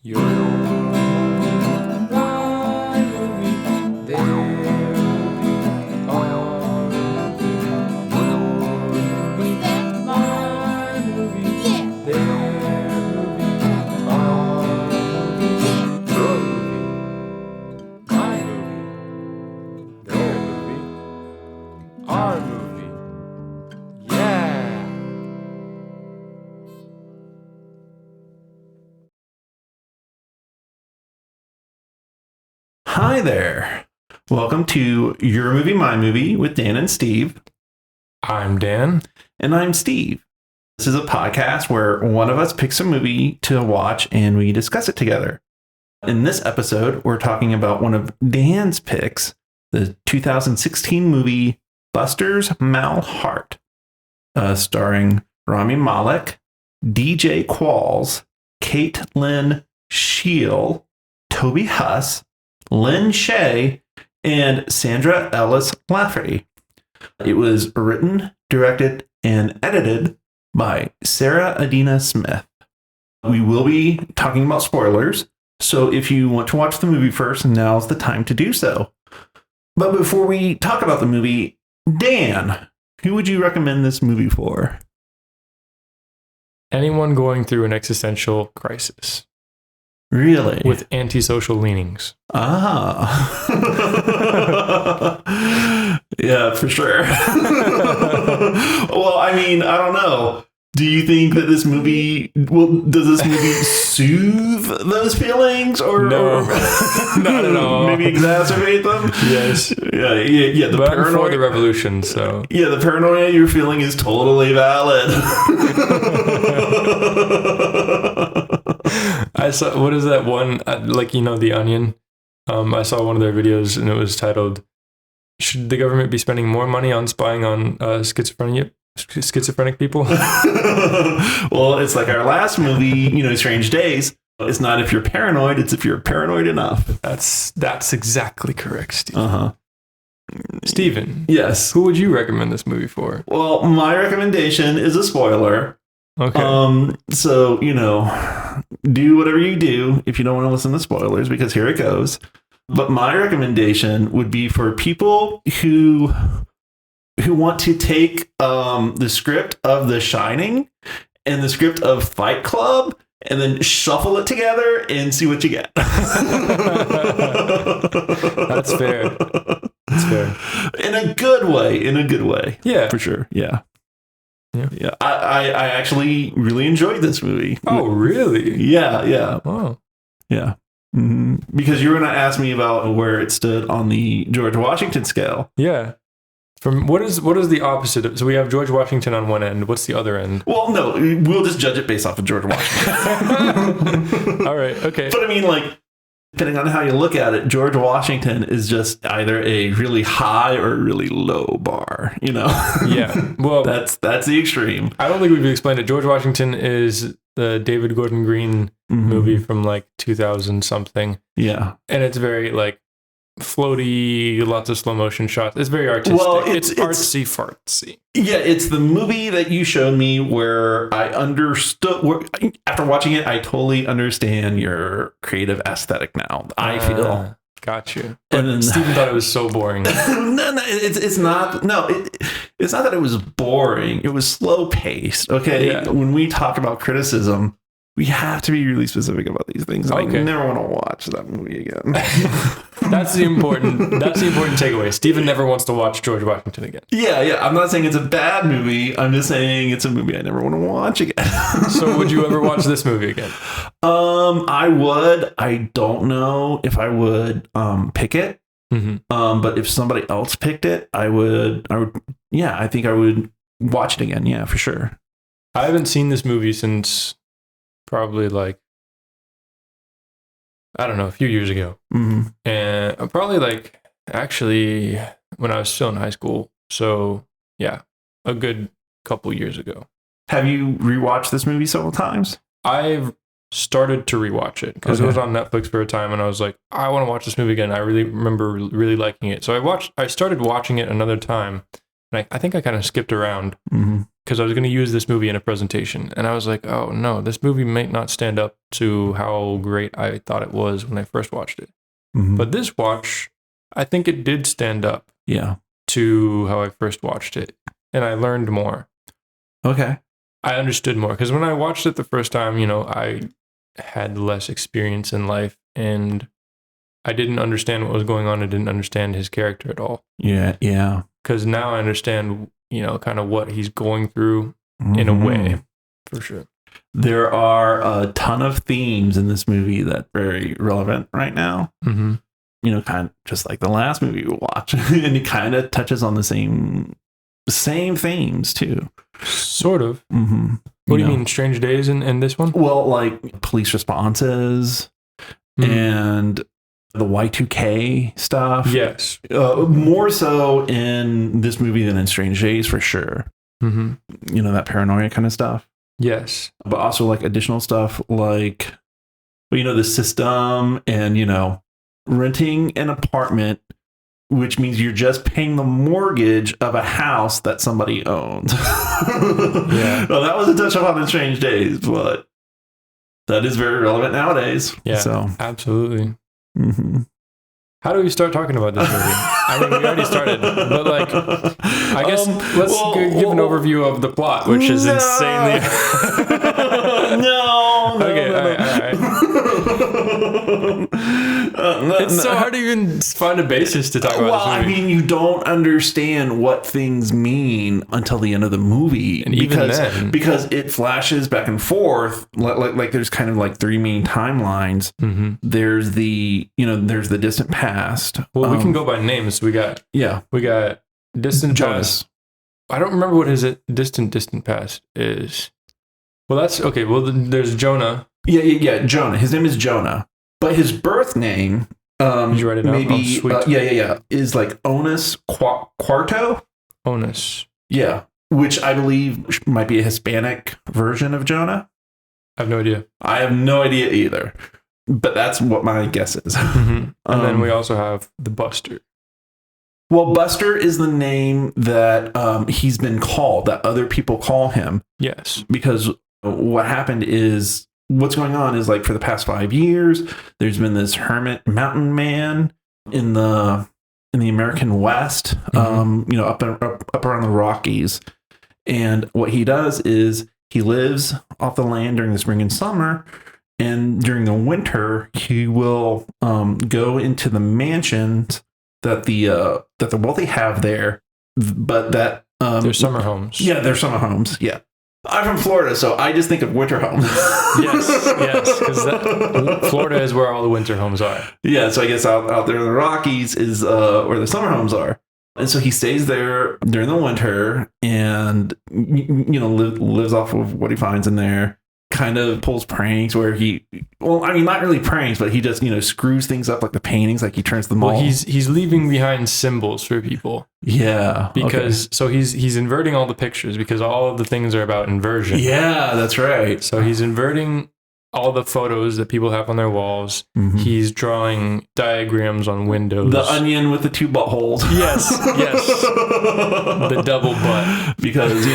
Your movie, my movie, their movie, our movie. Your movie, my movie, their movie, our movie. Your movie, my movie, their movie, our movie. Yeah! Hi there. Welcome to Your Movie, My Movie with Dan and Steve. I'm Dan. And I'm Steve. This is a podcast where one of us picks a movie to watch and we discuss it together. In this episode, we're talking about one of Dan's picks, the 2016 movie Buster's Malheart, starring Rami Malek, DJ Qualls, Caitlin Scheel, Toby Huss, Lynn Shay, and Sandra Ellis Lafferty. It was written, directed, and edited by Sarah Adina Smith. We will be talking about spoilers, so if you want to watch the movie first, now's the time to do so. But before we talk about the movie, Dan, who would you recommend this movie for? Anyone going through an existential crisis Really? with antisocial leanings. Ah. Yeah, for sure. Well, I mean, I don't know. Do you think that this movie, does this movie soothe those feelings or, No, not at all. Maybe exacerbate them? Yes. Yeah. The But I'm for the paranoia, revolution, so. yeah, the paranoia you're feeling is totally valid. I saw, what is that one, The Onion? I saw one of their videos and it was titled, "Should the government be spending more money on spying on schizophrenic people?" Well, it's like our last movie, Strange Days. It's not if you're paranoid, it's if you're paranoid enough. That's exactly correct, Steve. Uh-huh. Steven, Yes. who would you recommend this movie for? Well, my recommendation is a spoiler. Okay. So, do whatever you do if you don't want to listen to spoilers, because here it goes. But my recommendation would be for people who want to take the script of The Shining and the script of Fight Club and then shuffle it together and see what you get. That's fair. That's fair. In a good way. Yeah. For sure. Yeah. I actually really enjoyed this movie. Oh, really? Yeah. Oh. Yeah. Mm-hmm. Because you were going to ask me about where it stood on the George Washington scale. Yeah. From what is the opposite? So we have George Washington on one end. What's the other end? Well, no, we'll just judge it based off of George Washington. All right. Okay. But I mean, depending on how you look at it, George Washington is just either a really high or a really low bar, Yeah. Well, that's the extreme. I don't think we've explained it. George Washington is the David Gordon Green movie from 2000 something. Yeah. And it's very floaty, lots of slow motion shots. It's very artistic. Well, it's artsy fartsy. Yeah, it's the movie that you showed me where I understood. After watching it, I totally understand your creative aesthetic now. I feel. Got you. But Steven thought it was so boring. No, it's not. No, it's not that it was boring. It was slow paced. Okay, Yeah. When we talk about criticism, we have to be really specific about these things. Okay. I never want to watch that movie again. That's the important takeaway. Steven never wants to watch George Washington again. Yeah. I'm not saying it's a bad movie. I'm just saying it's a movie I never want to watch again. So would you ever watch this movie again? I would. I don't know if I would pick it. Mm-hmm. But if somebody else picked it, I would. Yeah, I think I would watch it again. Yeah, for sure. I haven't seen this movie since probably I don't know, a few years ago. Mm-hmm. And probably actually when I was still in high school. So yeah, a good couple years ago. Have you rewatched this movie several times? I've started to rewatch it because it was on Netflix for a time and I was like, I want to watch this movie again. I really remember really liking it. So I started watching it another time and I think I kind of skipped around. Mm-hmm. because I was going to use this movie in a presentation. And I was like, oh no, this movie might not stand up to how great I thought it was when I first watched it. Mhm. But this watch, I think it did stand up Yeah. to how I first watched it. And I learned more. Okay. I understood more. Because when I watched it the first time, I had less experience in life. And I didn't understand what was going on. I didn't understand his character at all. Yeah. Yeah. Because now I understand, kind of what he's going through in a way, for sure. There are a ton of themes in this movie that are very relevant right now. Mm-hmm. Kind of just like the last movie we watched. And it kind of touches on the same themes too. Sort of. Mm-hmm. What do you mean, Strange Days in this one? Well, like police responses and the Y2K stuff. Yes. More so in this movie than in Strange Days, for sure. Mm-hmm. That paranoia kind of stuff. Yes. But also like additional stuff like, the system and, renting an apartment, which means you're just paying the mortgage of a house that somebody owns. Yeah. Well, that was a touch upon in Strange Days, but that is very relevant nowadays. Yeah, so absolutely. Mm-hmm. How do we start talking about this movie? I mean, we already started, but I guess let's give an overview of the plot, which is insanely. No. Okay, all right. It's so hard to even find a basis to talk about this movie. You don't understand what things mean until the end of the movie, and because it flashes back and forth. Like there's kind of like three main timelines. Mm-hmm. There's the distant past. Well, we can go by names. We got distant Jonas. past. I don't remember what his distant past is. Well, that's okay. Well, there's Jonah. Yeah. Jonah. His name is Jonah, but his birth name. Did you write it down? Maybe. Yeah. Is like Onus Quarto. Onus. Yeah, which I believe might be a Hispanic version of Jonah. I have no idea. I have no idea either, but that's what my guess is. Mm-hmm. And then we also have the Buster. Well, Buster is the name that he's been called, that other people call him. Yes. Because what happened is, what's going on is like for the past 5 years, there's been this hermit mountain man in the American West, up around the Rockies. And what he does is he lives off the land during the spring and summer. And during the winter, he will go into the mansions that the wealthy have there, but that they're summer homes. Yeah, they're summer homes. Yeah, I'm from Florida, so I just think of winter homes. yes, because Florida is where all the winter homes are. Yeah, so I guess out there in the Rockies is where the summer homes are. And so he stays there during the winter and lives off of what he finds in there. Kind of pulls pranks where not really pranks, but he just screws things up, like the paintings, like he turns them all. Well, he's leaving behind symbols for people. Yeah, because so he's inverting all the pictures because all of the things are about inversion. Yeah, that's right. So he's inverting all the photos that people have on their walls. Mm-hmm. He's drawing diagrams on windows. The onion with the two buttholes. Yes, the double butt. Because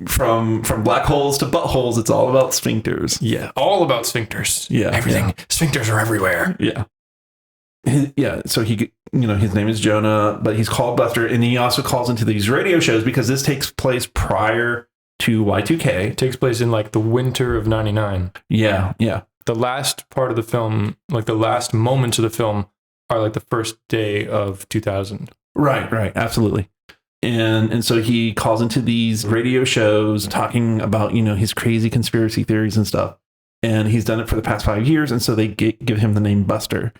from black holes to buttholes, it's all about sphincters. Yeah, all about sphincters. Yeah, everything. Yeah. Sphincters are everywhere. Yeah. So he, his name is Jonah, but he's called Buster, and he also calls into these radio shows because this takes place prior to Y2K. It takes place in like the winter of '99. Yeah. The last part of the film, like the last moments of the film, are like the first day of 2000. Right, absolutely. And so he calls into these radio shows talking about, his crazy conspiracy theories and stuff. And he's done it for the past 5 years. And so they give him the name Buster.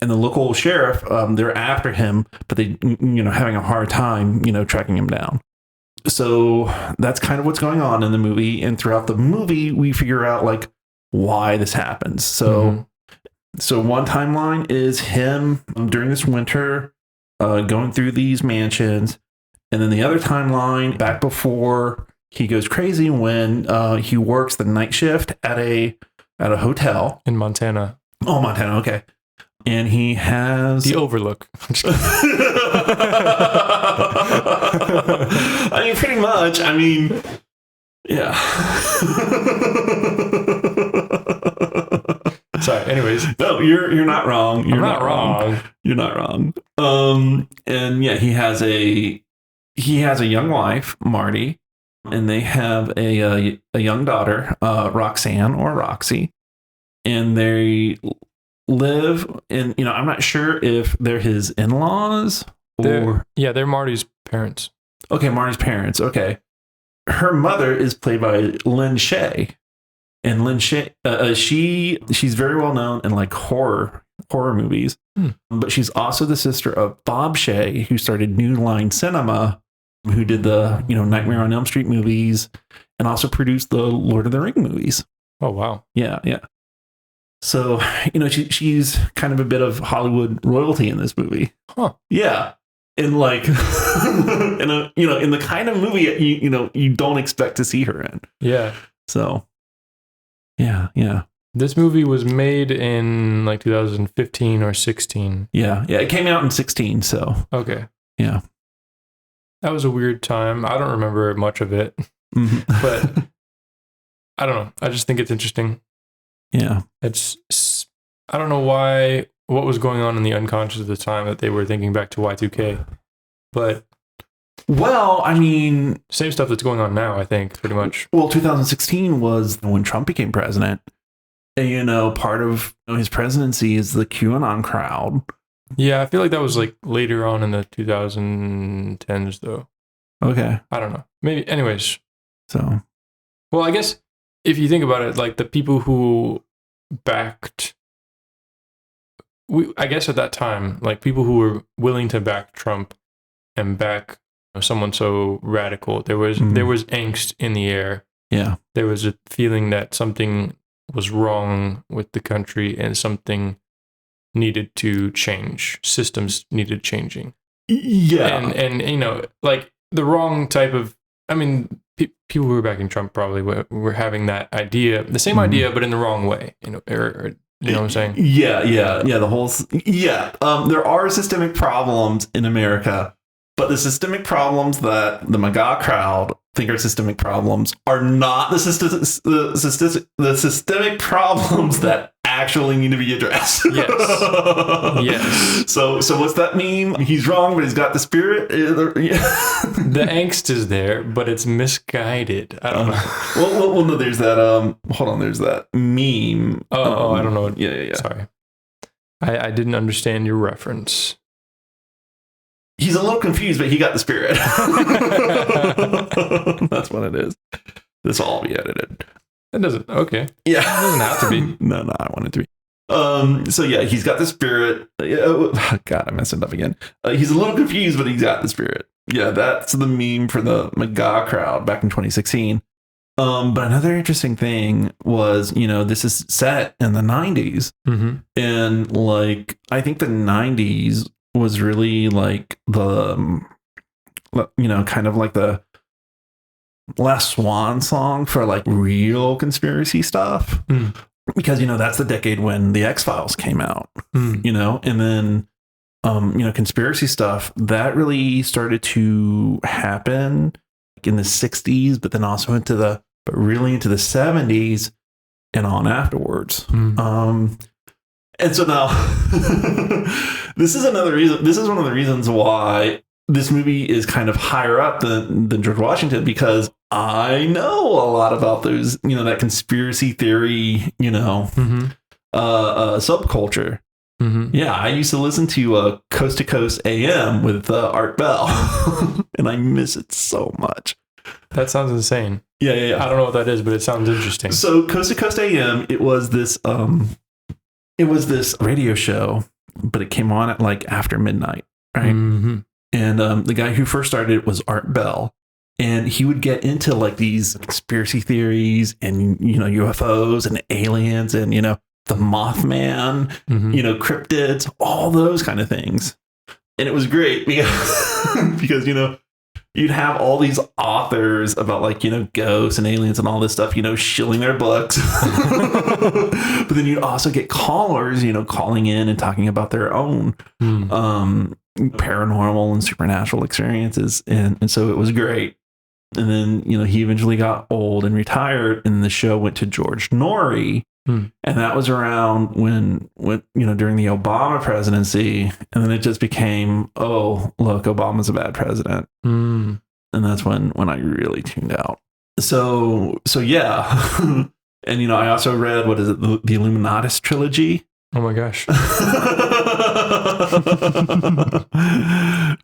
And the local sheriff, they're after him, but they, having a hard time, tracking him down. So that's kind of what's going on in the movie. And throughout the movie, we figure out like why this happens. So one timeline is him during this winter going through these mansions. And then the other timeline back before he goes crazy when he works the night shift at a hotel in Montana. Oh, Montana. Okay. And he has The Overlook. I mean, pretty much. I mean, yeah. Sorry. Anyways, no, you're not wrong. You're not wrong. You're not wrong. And yeah, he has a young wife, Marty, and they have a young daughter, Roxanne or Roxy, and they live in, I'm not sure if they're his in-laws or they're Marty's parents. Okay, Marty's parents. Okay. Her mother is played by Lynn Shay. And Lynn Shay, she's very well known in like horror movies. But she's also the sister of Bob Shay, who started New Line Cinema, who did the, Nightmare on Elm Street movies and also produced the Lord of the Ring movies. Oh, wow. Yeah. So, she's kind of a bit of Hollywood royalty in this movie. Huh. Yeah. And like, in the kind of movie, you don't expect to see her in. Yeah. So, yeah. This movie was made in like 2015 or 16. Yeah. It came out in 16. So, okay. Yeah. That was a weird time. I don't remember much of it, but I don't know. I just think it's interesting. Yeah. I don't know what was going on in the unconscious at the time that they were thinking back to Y2K, but. Well, I mean. Same stuff that's going on now, I think, pretty much. Well, 2016 was when Trump became president. And, part of his presidency is the QAnon crowd. Yeah, I feel like that was like later on in the 2010s, though. Okay. I don't know. Maybe. Anyways. So. Well, I guess if you think about it, like the people who backed, I guess at that time, like people who were willing to back Trump and back someone so radical, there was angst in the air. Yeah. There was a feeling that something was wrong with the country and something needed to change. Systems needed changing. Yeah. And like the wrong type of, I mean, people who were backing Trump probably were having that idea, the same idea, but in the wrong way, or you know what I'm saying? Yeah. There are systemic problems in America, but the systemic problems that the MAGA crowd think are systemic problems are not the systemic problems that actually need to be addressed. Yes. So what's that mean? He's wrong, but he's got the spirit. The angst is there, but it's misguided. I don't know. Well, no. There's that. Hold on. There's that meme. I don't know. Yeah. Sorry, I didn't understand your reference. He's a little confused, but he got the spirit. That's what it is. This will all be edited. It doesn't. Okay. Yeah. It doesn't have to be. No, I want it to be. So yeah, he's got the spirit. God, I messed it up again. He's a little confused, but he's got the spirit. Yeah, that's the meme for the MAGA crowd back in 2016. But another interesting thing was, this is set in the 90s. And like, I think the 90s was really like the, kind of like the last swan song for like real conspiracy stuff. Because, that's the decade when the X-Files came out, and then, conspiracy stuff that really started to happen in the 60s, but then also into the 70s and on afterwards. And so now this is another reason. This is one of the reasons why this movie is kind of higher up than George Washington, because I know a lot about those, that conspiracy theory, subculture. Yeah, I used to listen to Coast to Coast AM with Art Bell, and I miss it so much. That sounds insane. Yeah. I don't know what that is, but it sounds interesting. So Coast to Coast AM, it was this radio show, but it came on at like after midnight, right? And the guy who first started it was Art Bell, and he would get into like these conspiracy theories and UFOs and aliens and the Mothman, cryptids, all those kind of things. And it was great because you'd have all these authors about like, ghosts and aliens and all this stuff, shilling their books. But then you'd also get callers, calling in and talking about their own paranormal and supernatural experiences. And so it was great. And then, he eventually got old and retired, and the show went to George Norrie. And that was around when during the Obama presidency, and then it just became, oh, look, Obama's a bad president. And that's when I really tuned out. So yeah. And, I also read, what is it? The Illuminatus trilogy. Oh my gosh.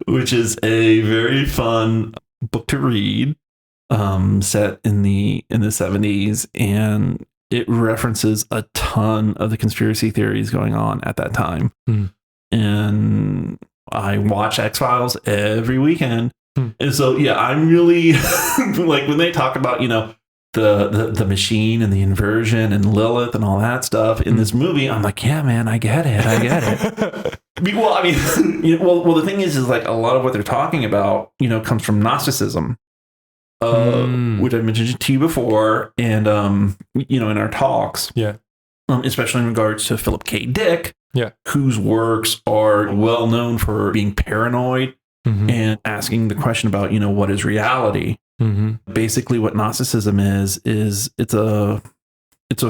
Which is a very fun book to read, set in the 70s, and it references a ton of the conspiracy theories going on at that time. And I watch X-Files every weekend. And so, yeah, I'm really like when they talk about, the machine and the inversion and Lilith and all that stuff in this movie, I'm like, yeah, man, I get it. Well, I mean, well, the thing is like a lot of what they're talking about, comes from Gnosticism. Which I mentioned to you before, and in our talks, especially in regards to Philip K. Dick, whose works are well known for being paranoid and asking the question about what is reality. Basically, what Gnosticism is it's a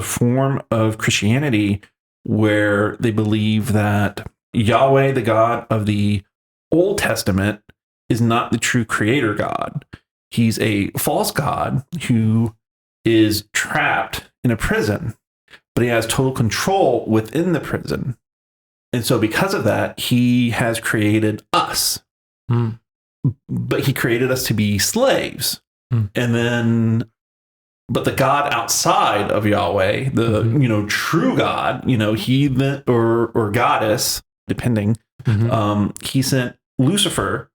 form of Christianity where they believe that Yahweh, the God of the Old Testament, is not the true creator God. He's a false god who is trapped in a prison, but he has total control within the prison. And so because of that, he has created us. But he created us to be slaves. And then, but the God outside of Yahweh, the, true God, heathen or goddess, depending, he sent Lucifer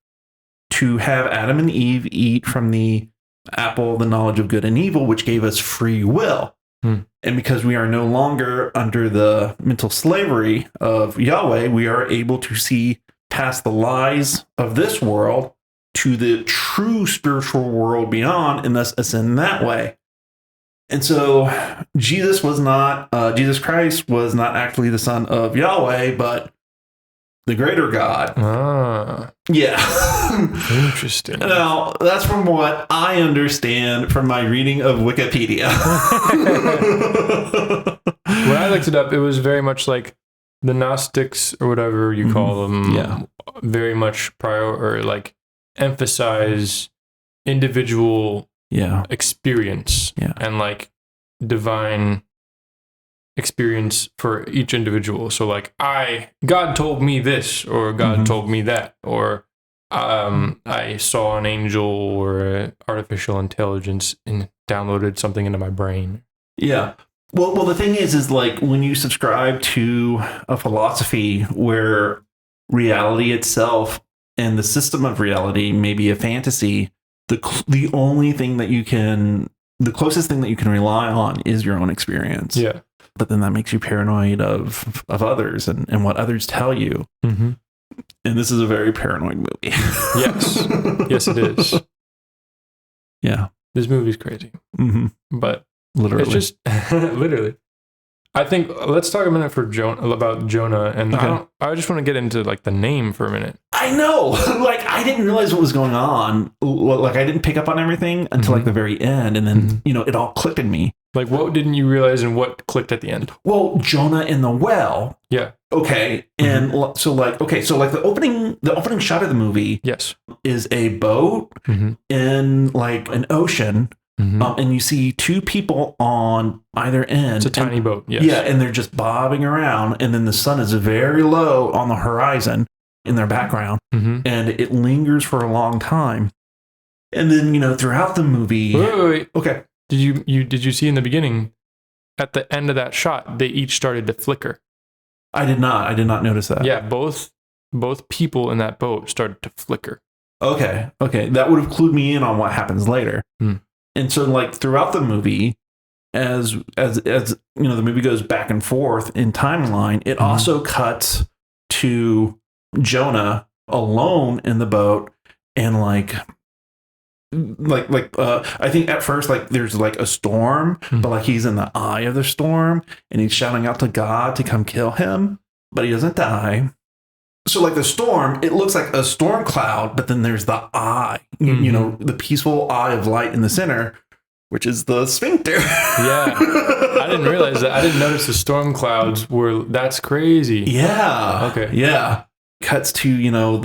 to have Adam and Eve eat from the apple, the knowledge of good and evil, which gave us free will. And because we are no longer under the mental slavery of Yahweh, we are able to see past the lies of this world to the true spiritual world beyond, and thus ascend that way. And so Jesus Christ was not actually the son of Yahweh, but the greater God. Yeah. Interesting. Now, that's from what I understand from my reading of Wikipedia. When I looked it up, it was very much like the Gnostics, or whatever you call them, very much emphasize individual experience and like divine experience for each individual. So like God told me this, or God told me that, or I saw an angel or artificial intelligence and downloaded something into my brain. Yeah. Well, the thing is like when you subscribe to a philosophy where reality itself and the system of reality may be a fantasy, the closest thing that you can rely on is your own experience. Yeah. But then that makes you paranoid of others and what others tell you. And this is a very paranoid movie. Yes, it is. Yeah. This movie's crazy. But literally. It's just literally. I think let's talk a minute about Jonah, and I just want to get into like the name for a minute. I know, like I didn't realize what was going on. Like I didn't pick up on everything until like the very end, and then it all clicked in me. Like what didn't you realize, and what clicked at the end? Well, Jonah in the well. Yeah. Okay, and so the opening shot of the movie, is a boat in like an ocean. And you see two people on either end. It's a tiny boat. Yes. Yeah, and they're just bobbing around, and then the sun is very low on the horizon in their background, and it lingers for a long time. And then throughout the movie, wait. Okay, did you see in the beginning, at the end of that shot, they each started to flicker? I did not notice that. Yeah, both people in that boat started to flicker. Okay, that would have clued me in on what happens later. And so, like throughout the movie, as the movie goes back and forth in timeline, it also cuts to Jonah alone in the boat, and like I think at first like there's like a storm, but like he's in the eye of the storm and he's shouting out to God to come kill him, but he doesn't die. So like the storm, it looks like a storm cloud, but then there's the eye, you know, the peaceful eye of light in the center, which is the sphincter. Yeah. I didn't realize that. I didn't notice the storm clouds were, that's crazy. Yeah. Okay. Yeah. Cuts to, you know,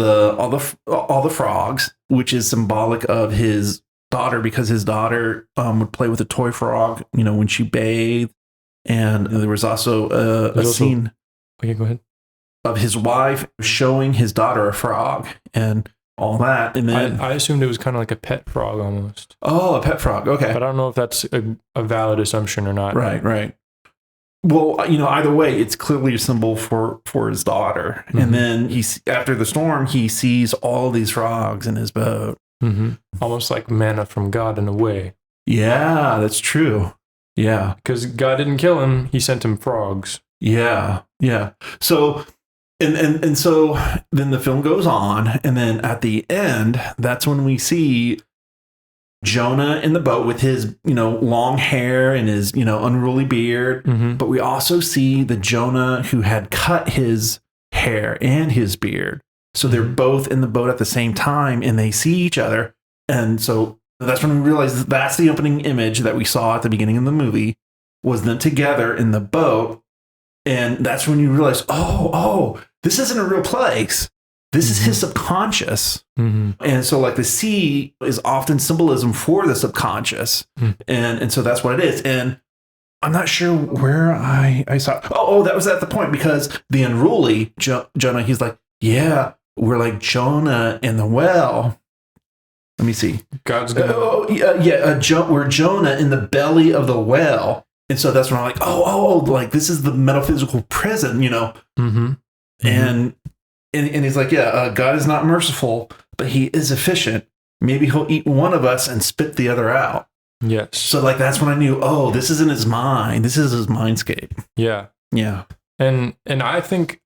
all the frogs, which is symbolic of his daughter, because his daughter would play with a toy frog, you know, when she bathed. And there was also a scene. Okay, go ahead. Of his wife showing his daughter a frog and all that. And then I assumed it was kind of like a pet frog almost. Oh, a pet frog. Okay. But I don't know if that's a valid assumption or not. Right. Well, you know, either way, it's clearly a symbol for his daughter. Mm-hmm. And then after the storm, he sees all these frogs in his boat. Mm-hmm. Almost like manna from God in a way. Yeah, that's true. Yeah. Because God didn't kill him. He sent him frogs. Yeah. So... And so then the film goes on, and then at the end, that's when we see Jonah in the boat with his, you know, long hair and his, you know, unruly beard. Mm-hmm. But we also see the Jonah who had cut his hair and his beard. So they're both in the boat at the same time, and they see each other. And so that's when we realize that's the opening image that we saw at the beginning of the movie, was them together in the boat. And that's when you realize, oh, this isn't a real place. This is his subconscious. Mm-hmm. And so like the sea is often symbolism for the subconscious. Mm. And so that's what it is. And I'm not sure where I saw. Oh, that was at the point, because the unruly Jonah, he's like, yeah, we're like Jonah in the well. Let me see. God's gonna. We're Jonah in the belly of the well. And so that's when I'm like, like this is the metaphysical prison, you know? Mm-hmm. And he's like, God is not merciful, but he is efficient. Maybe he'll eat one of us and spit the other out. Yes. So like, that's when I knew, this isn't his mind. This is his mindscape. Yeah. Yeah. And I think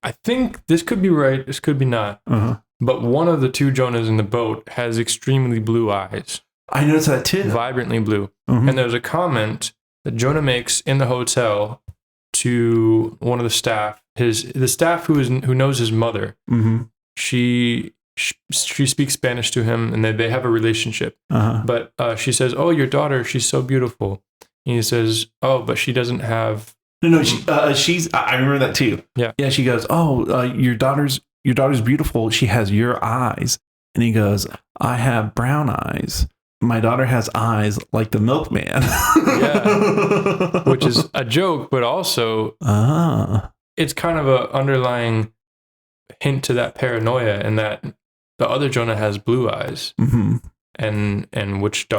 this could be right. This could be not. Uh-huh. But one of the two Jonahs in the boat has extremely blue eyes. I noticed that too. Vibrantly blue. Mm-hmm. And there's a comment that Jonah makes in the hotel to one of the staff, the staff who knows his mother. Mm-hmm. She speaks Spanish to him, and they have a relationship. Uh-huh. But she says, "Oh, your daughter, she's so beautiful." And he says, "Oh, but she doesn't have." No, she's. I remember that too. Yeah. She goes, "Oh, your daughter's beautiful. She has your eyes." And he goes, "I have brown eyes. My daughter has eyes like the milkman." Yeah. Which is a joke, but also it's kind of a underlying hint to that paranoia, and that the other Jonah has blue eyes. Mm-hmm. And which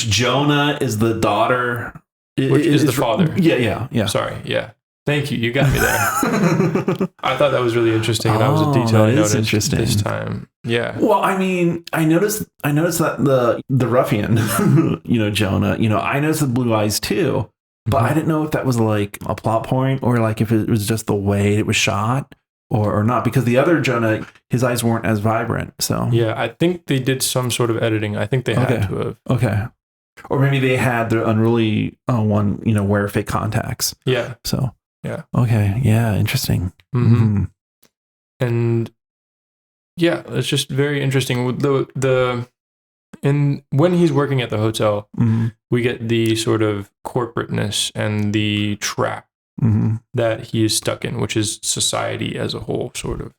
Jonah is the daughter? Which is the father? Yeah. Sorry, yeah. Thank you. You got me there. I thought that was really interesting. And that was a detail I noticed this time. Yeah. Well, I mean, I noticed that the ruffian, Jonah, I noticed the blue eyes too, but I didn't know if that was like a plot point, or like if it was just the way it was shot or not, because the other Jonah, his eyes weren't as vibrant. So yeah, I think they did some sort of editing. I think they had to have. Okay. Or maybe they had the unruly one, wear fake contacts. Yeah. So. Yeah. Okay. Yeah. Interesting. Mm-hmm. And yeah, it's just very interesting. When he's working at the hotel, mm-hmm. we get the sort of corporateness and the trap mm-hmm. that he is stuck in, which is society as a whole, sort of.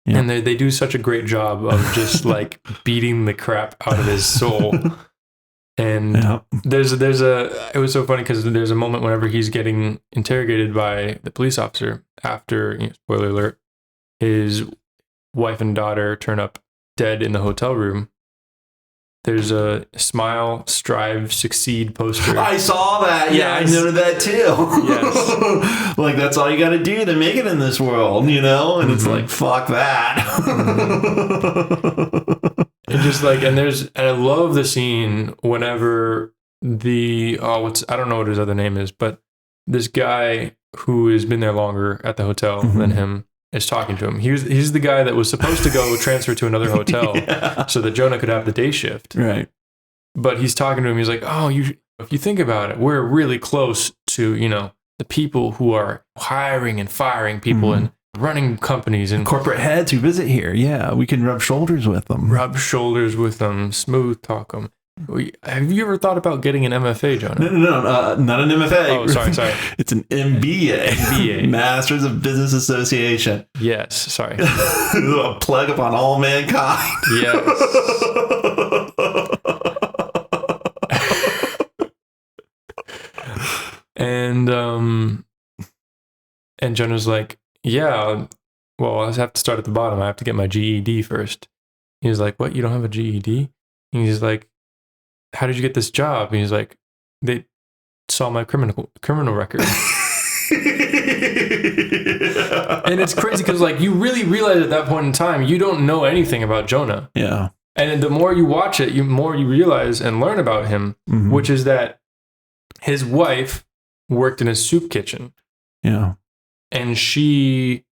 Yeah. And they do such a great job of just like beating the crap out of his soul. And it was so funny because there's a moment whenever he's getting interrogated by the police officer after, spoiler alert, his wife and daughter turn up dead in the hotel room. There's a smile, strive, succeed poster. I saw that. Yeah, yes. I noted that too. Yes. Like, that's all you got to do to make it in this world, And mm-hmm. it's like, fuck that. Mm-hmm. And just like, and I love the scene whenever I don't know what his other name is, but this guy who has been there longer at the hotel mm-hmm. than him, is talking to him. He's the guy that was supposed to go transfer to another hotel so that Jonah could have the day shift. Right. But he's talking to him. He's like, oh, if you think about it, we're really close to, the people who are hiring and firing people and running companies and corporate heads who visit here. Yeah, we can rub shoulders with them. Smooth talk them. Have you ever thought about getting an MFA, Jonah? No, not an MFA. Oh, sorry. It's an MBA. Masters of Business Association. Yes, sorry. A plague upon all mankind. Yes. And Jonah's like, yeah, well, I have to start at the bottom. I have to get my GED first. He's like, what? You don't have a GED? And he's like, how did you get this job? And he's like, they saw my criminal record. And it's crazy because like you really realize at that point in time, you don't know anything about Jonah. Yeah. And the more you watch it, the more you realize and learn about him, which is that his wife worked in a soup kitchen. Yeah. And she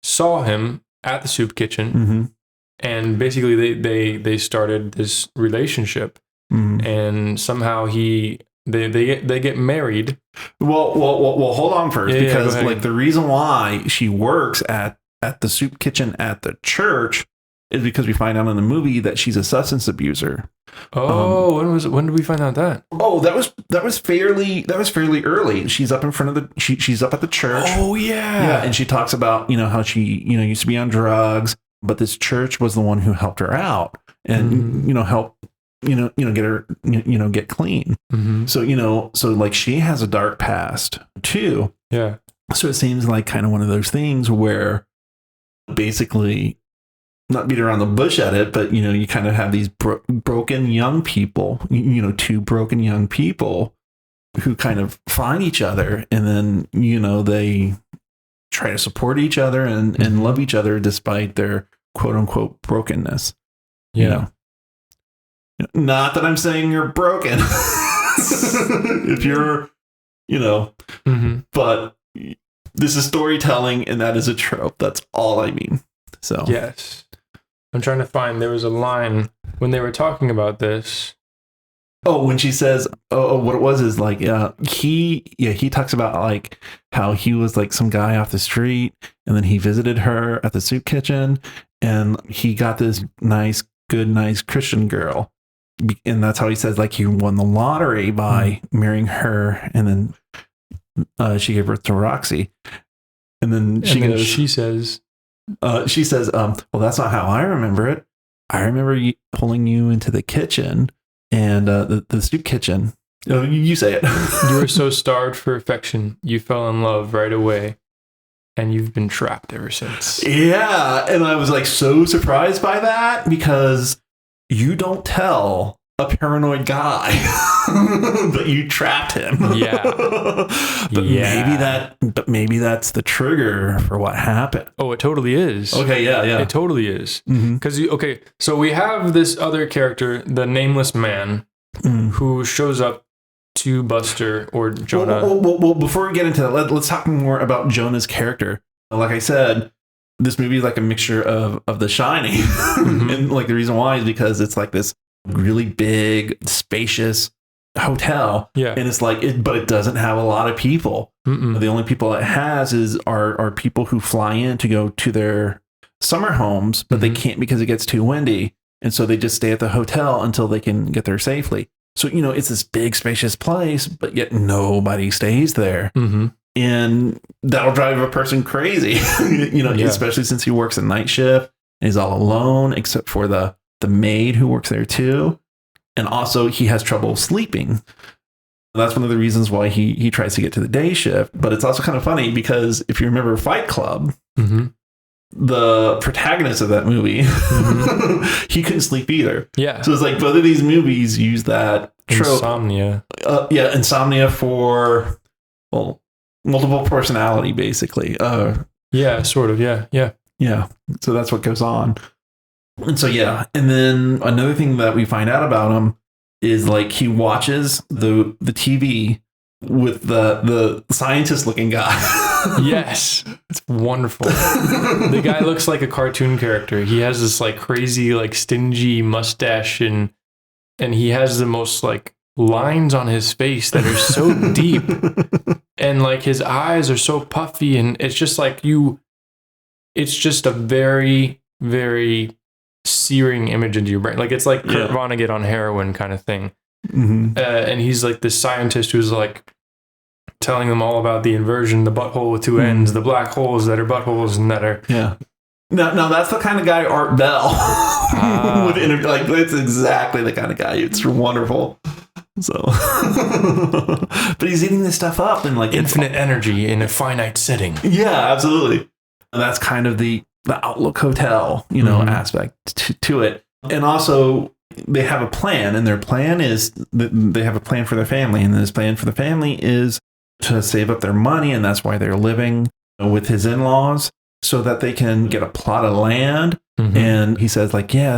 saw him at the soup kitchen. And basically they started this relationship. And somehow they get married. Well, hold on first, because like the reason why she works at the soup kitchen at the church is because we find out in the movie that she's a substance abuser. Oh, when did we find out that? Oh, that was fairly early. She's up in front of she's up at the church. Oh yeah, and she talks about how she used to be on drugs, but this church was the one who helped her out and help get her get clean. So like she has a dark past too. Yeah. So it seems like kind of one of those things where basically, not beat around the bush at it, but you kind of have these broken young people, two broken young people who kind of find each other, and then they try to support each other and love each other despite their quote unquote brokenness. Not that I'm saying you're broken. If you're, but this is storytelling, and that is a trope. That's all I mean. So yes. I'm trying to find, there was a line when they were talking about this. Oh, when she says, what it was is like, he talks about like how he was like some guy off the street, and then he visited her at the soup kitchen, and he got this nice Christian girl. And that's how he says like he won the lottery by marrying her, and then she gave birth to Roxy. And then she says, well, that's not how I remember it. I remember pulling you into the kitchen and the soup kitchen. Oh, you say it. You were so starved for affection, you fell in love right away, and you've been trapped ever since. Yeah, and I was like so surprised by that, because you don't tell a paranoid guy that you trapped him. Yeah. But maybe that's the trigger for what happened. Oh, it totally is. Okay, yeah. It totally is. Because so we have this other character, the nameless man, who shows up to Buster or Jonah. Well, before we get into that, let's talk more about Jonah's character. Like I said, this movie is like a mixture of The Shining. And like the reason why is because it's like this really big, spacious hotel. Yeah. And it's like, but it doesn't have a lot of people. The only people it has are people who fly in to go to their summer homes, but they can't because it gets too windy. And so they just stay at the hotel until they can get there safely. So, it's this big, spacious place, but yet nobody stays there. And that'll drive a person crazy, especially since he works a night shift and he's all alone, except for the maid who works there too. And also he has trouble sleeping. That's one of the reasons why he tries to get to the day shift. But it's also kind of funny because if you remember Fight Club, the protagonist of that movie, he couldn't sleep either. Yeah. So it's like both of these movies use that trope. Insomnia. Insomnia for, multiple personality, basically. Yeah, sort of. Yeah. Yeah. So that's what goes on. And so, yeah. And then another thing that we find out about him is like he watches the TV with the scientist looking guy. Yes, it's wonderful. The guy looks like a cartoon character. He has this like crazy, like stingy mustache, and he has the most like lines on his face that are so deep, and like his eyes are so puffy, and it's just like it's just a very, very searing image into your brain. Like it's like Kurt Vonnegut on heroin kind of thing. Mm-hmm. And he's like this scientist who's like telling them all about the inversion, the butthole with two ends, the black holes that are buttholes and that are No, that's the kind of guy Art Bell would like. That's exactly the kind of guy. It's wonderful. So, but he's eating this stuff up and like infinite energy in a finite setting. Yeah, absolutely. And that's kind of the Outlook Hotel, aspect to it. And also, they have a plan, and their plan is they have a plan for their family, and this plan for the family is to save up their money, and that's why they're living with his in-laws so that they can get a plot of land. Mm-hmm. And he says, like, yeah,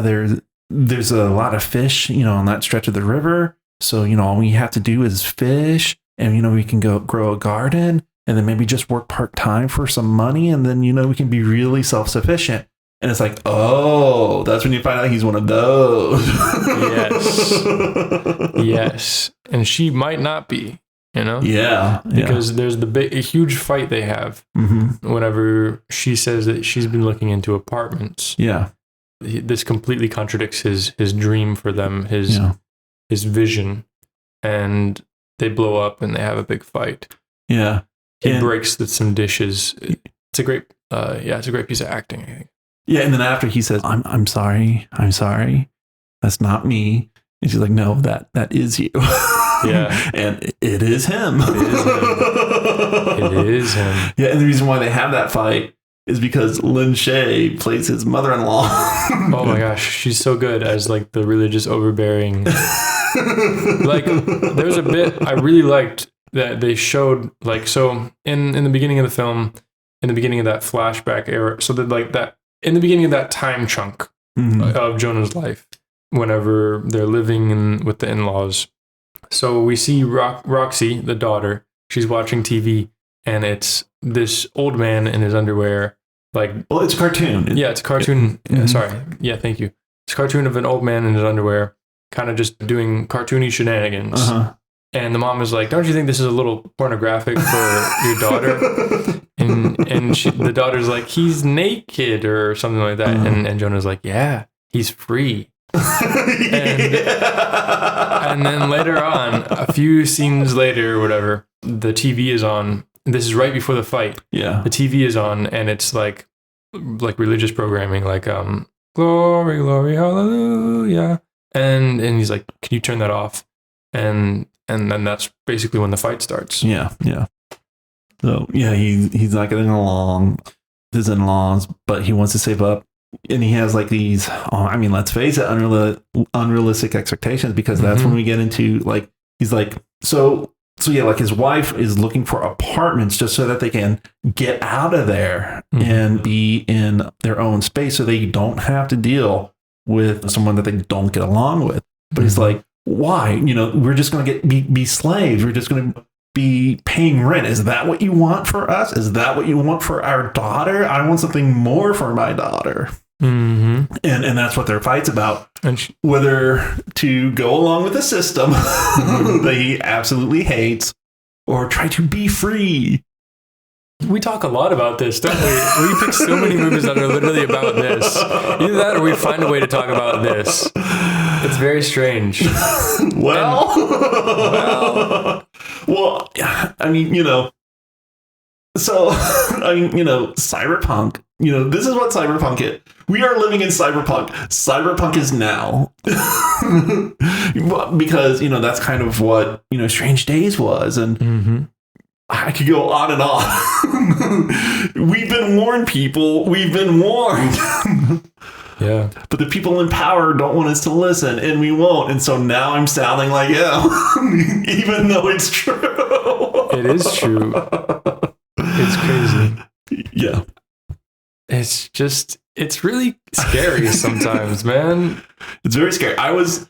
there's a lot of fish, on that stretch of the river. So, all we have to do is fish, and, we can go grow a garden, and then maybe just work part-time for some money, and then, we can be really self-sufficient. And it's like, oh, that's when you find out he's one of those. Yes. And she might not be, Yeah. Because there's a huge fight they have whenever she says that she's been looking into apartments. Yeah. This completely contradicts his dream for them, his vision. And they blow up and they have a big fight. Yeah. He breaks some dishes. It's a great, it's a great piece of acting, I think. Yeah, and then after he says, I'm sorry, that's not me. And she's like, no, that is you. Yeah. And it is him. It is him. Yeah, and the reason why they have that fight is because Lin Shaye plays his mother-in-law. Oh my gosh, she's so good as like the religious overbearing. Like, there's a bit I really liked that they showed, like, so in the beginning of the film, in the beginning of that flashback era, so that like that, in the beginning of that time chunk of Jonah's life, whenever they're living with the in-laws. So we see Roxy, the daughter, she's watching TV, and it's this old man in his underwear. Like, well, it's a cartoon. Yeah, it's a cartoon. Sorry. Yeah, thank you. It's a cartoon of an old man in his underwear, kind of just doing cartoony shenanigans. Uh-huh. And the mom is like, don't you think this is a little pornographic for your daughter? And the daughter's like, he's naked or something like that. And Jonah's like, yeah, he's free. And then later on, a few scenes later or whatever, the TV is on. This is right before the fight. Yeah. The TV is on, and it's like religious programming, like glory, glory, hallelujah. And he's like, can you turn that off? And then that's basically when the fight starts. Yeah. So yeah, he's not getting along with his in-laws, but he wants to save up, and he has like these. Let's face it, unrealistic expectations, because that's when we get into like he's like so yeah, like his wife is looking for apartments just so that they can get out of there and be in their own space, so they don't have to deal with someone that they don't get along with. But he's like, why? We're just going to be slaves. We're just going to be paying rent. Is that what you want for us? Is that what you want for our daughter? I want something more for my daughter. Mm-hmm. And that's what their fight's about. And whether to go along with a system that he absolutely hates, or try to be free. We talk a lot about this, don't we? We pick so many movies that are literally about this. Either that, or we find a way to talk about this. It's very strange. Well, cyberpunk, this is what cyberpunk is. We are living in cyberpunk. Cyberpunk is now. Because, that's kind of what, Strange Days was. And I could go on and on. We've been warned, people. We've been warned. Yeah. But the people in power don't want us to listen, and we won't. And so now I'm sounding like, even though it's true. It is true. It's crazy. Yeah. It's really scary sometimes, man. It's very scary. I was,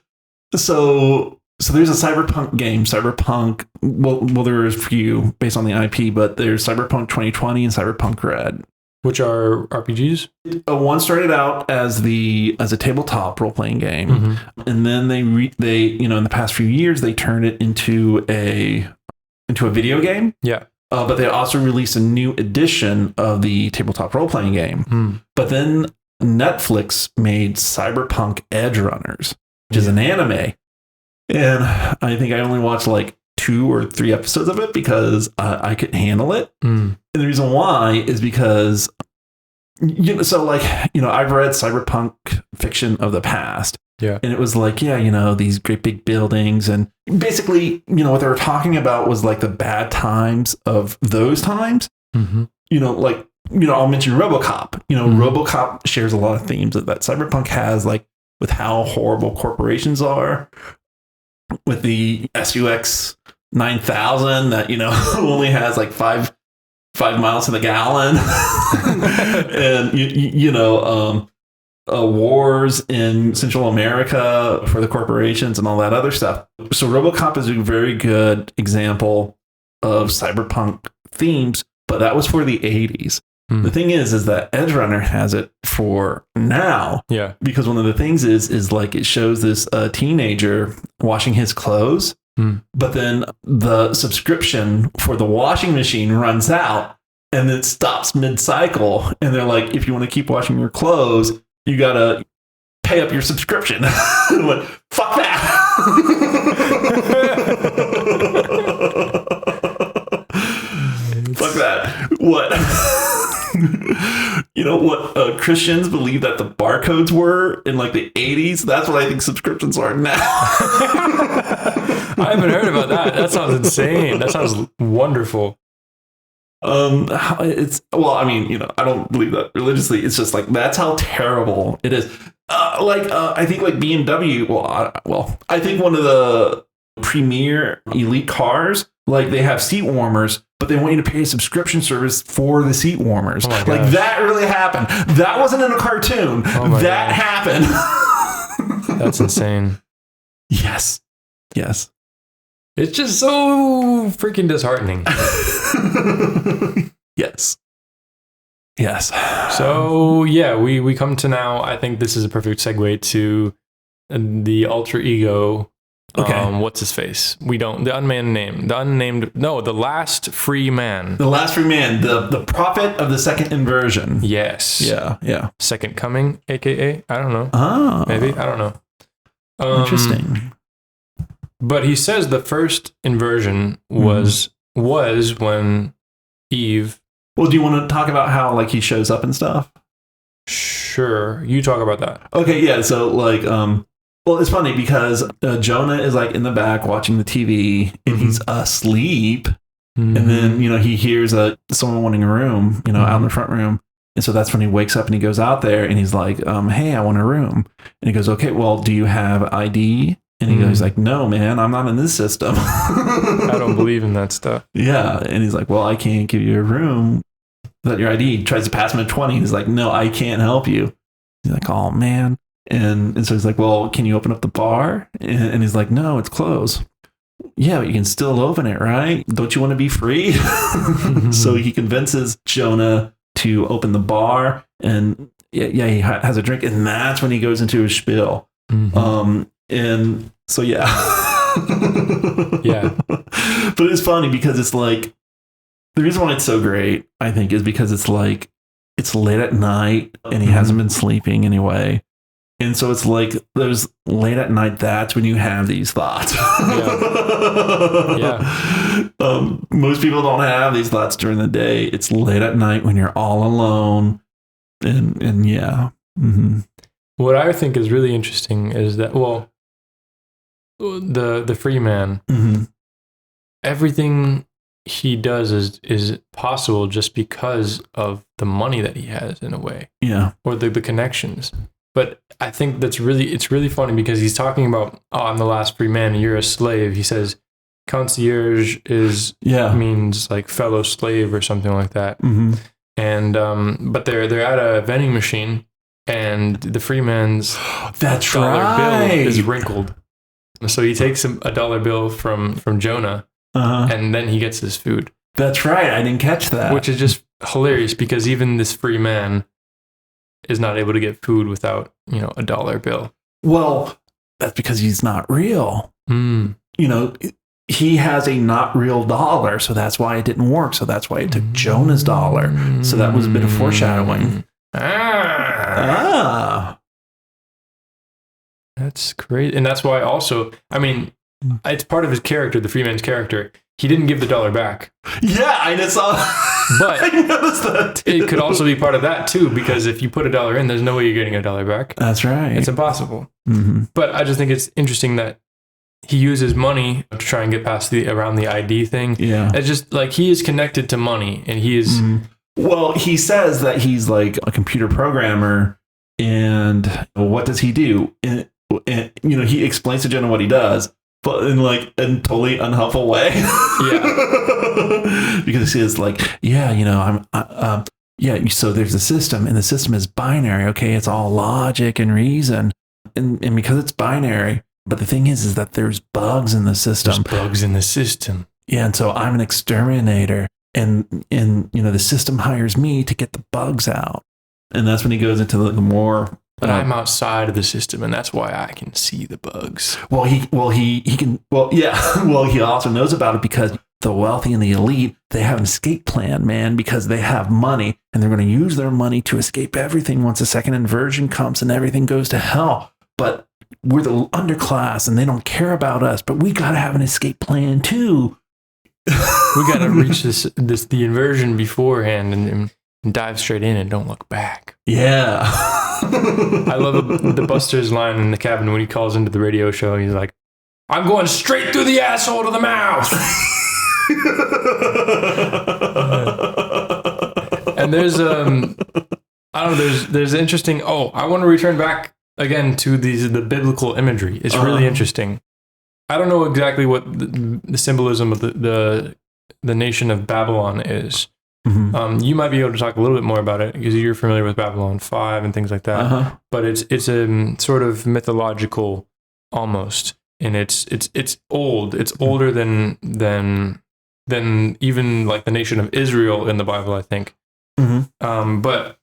so So there's a cyberpunk game, Cyberpunk. Well, there's a few based on the IP, but there's Cyberpunk 2020 and Cyberpunk Red, which are RPGs. One started out as a tabletop role playing game, and then they in the past few years they turned it into a video game. Yeah. But they also released a new edition of the tabletop role playing game. But then Netflix made Cyberpunk Edge Runners, which is an anime. And I think I only watched like 2 or 3 episodes of it because I couldn't handle it. And the reason why is because, I've read cyberpunk fiction of the past. Yeah. And it was like, these great big buildings. And basically, what they were talking about was like the bad times of those times. I'll mention RoboCop. RoboCop shares a lot of themes that cyberpunk has, like with how horrible corporations are, with the SUX 9000 that, only has like 5 miles to the gallon. And, wars in Central America for the corporations and all that other stuff. So RoboCop is a very good example of cyberpunk themes, but that was for the 80s. The thing is that Edge Runner has it for now. Yeah. Because one of the things is like it shows this teenager washing his clothes, but then the subscription for the washing machine runs out and it stops mid-cycle. And they're like, if you want to keep washing your clothes, you got to pay up your subscription. Like, fuck that. Fuck that. What? What Christians believe that the barcodes were in like the 80s? That's what I think subscriptions are now. I haven't heard about that. That sounds insane. That sounds wonderful. I don't believe that religiously. It's just like, that's how terrible it is. I think like BMW, I think one of the premier elite cars, like they have seat warmers, but they want you to pay a subscription service for the seat warmers. Like that really happened. That wasn't in a cartoon. That happened. That's insane. Yes. It's just so freaking disheartening. Yes. So yeah, we come to now. I think this is a perfect segue to the alter ego. Okay. What's his face? The last free man. The last free man, the prophet of the second inversion. Yes. Yeah. Second coming, aka, I don't know. Maybe, I don't know. Interesting. But he says the first inversion was when Eve. Well, do you want to talk about how like he shows up and stuff? Sure, you talk about that. Okay, yeah. So like, it's funny because Jonah is like in the back watching the TV and he's asleep, and then he hears someone wanting a room, out in the front room, and so that's when he wakes up and he goes out there and he's like, hey, I want a room, and he goes, okay, well, do you have ID? And he goes like, no, man, I'm not in this system. I don't believe in that stuff. Yeah. And he's like, well, I can't give you a room without your ID. He tries to pass him a 20. He's like, no, I can't help you. He's like, oh, man. And so he's like, well, can you open up the bar? And he's like, no, it's closed. Yeah, but you can still open it, right? Don't you want to be free? So he convinces Jonah to open the bar. And yeah, he has a drink. And that's when he goes into his spiel. And so, yeah. Yeah. But it's funny because it's like, the reason why it's so great, I think, is because it's like, it's late at night and he hasn't been sleeping anyway. And so it's like, there's late at night, that's when you have these thoughts. Yeah. Most people don't have these thoughts during the day. It's late at night when you're all alone. And yeah. What I think is really interesting is that, the free man, everything he does is possible just because of the money that he has, in a way. Yeah. Or the connections. But I think it's really funny because he's talking about, I'm the last free man and you're a slave. He says concierge means like fellow slave or something like that. And but they're at a vending machine and the free man's that's dollar right. bill is wrinkled. So he takes a dollar bill from Jonah, and then he gets his food. That's right. I didn't catch that. Which is just hilarious because even this free man is not able to get food without, a dollar bill. Well, that's because he's not real. Mm. He has a not real dollar, so that's why it didn't work. So that's why it took Jonah's dollar. So that was a bit of foreshadowing. That's great. And that's why also, it's part of his character, the free man's character. He didn't give the dollar back. Yeah, I just saw. But I noticed that too. It could also be part of that too, because if you put a dollar in, there's no way you're getting a dollar back. That's right. It's impossible. Mm-hmm. But I just think it's interesting that he uses money to try and get past around the ID thing. Yeah. It's just like he is connected to money, and he is. Mm-hmm. Well, he says that he's like a computer programmer, and what does he do? And he explains to Jonah what he does, but in a totally unhelpful way. Yeah. Because he says so there's a system, and the system is binary. Okay, it's all logic and reason, and because it's binary. But the thing is that there's bugs in the system. There's bugs in the system. Yeah, and so I'm an exterminator, and the system hires me to get the bugs out, and that's when he goes into the more. But I'm outside of the system, and that's why I can see the bugs. He also knows about it because the wealthy and the elite, they have an escape plan, man, because they have money, and they're going to use their money to escape everything once the second inversion comes and everything goes to hell. But we're the underclass, and they don't care about us, but we got to have an escape plan too. We got to reach the inversion beforehand and dive straight in and don't look back. Yeah. I love the Buster's line in the cabin when he calls into the radio show. He's like, "I'm going straight through the asshole to the mouth." And there's there's interesting. Oh, I want to return back again to the biblical imagery. It's really interesting. I don't know exactly what the symbolism of the nation of Babylon is. Mm-hmm. You might be able to talk a little bit more about it because you're familiar with Babylon 5 and things like that. Uh-huh. But it's a sort of mythological almost, and it's old. It's older than even like the nation of Israel in the Bible, I think. Mm-hmm. But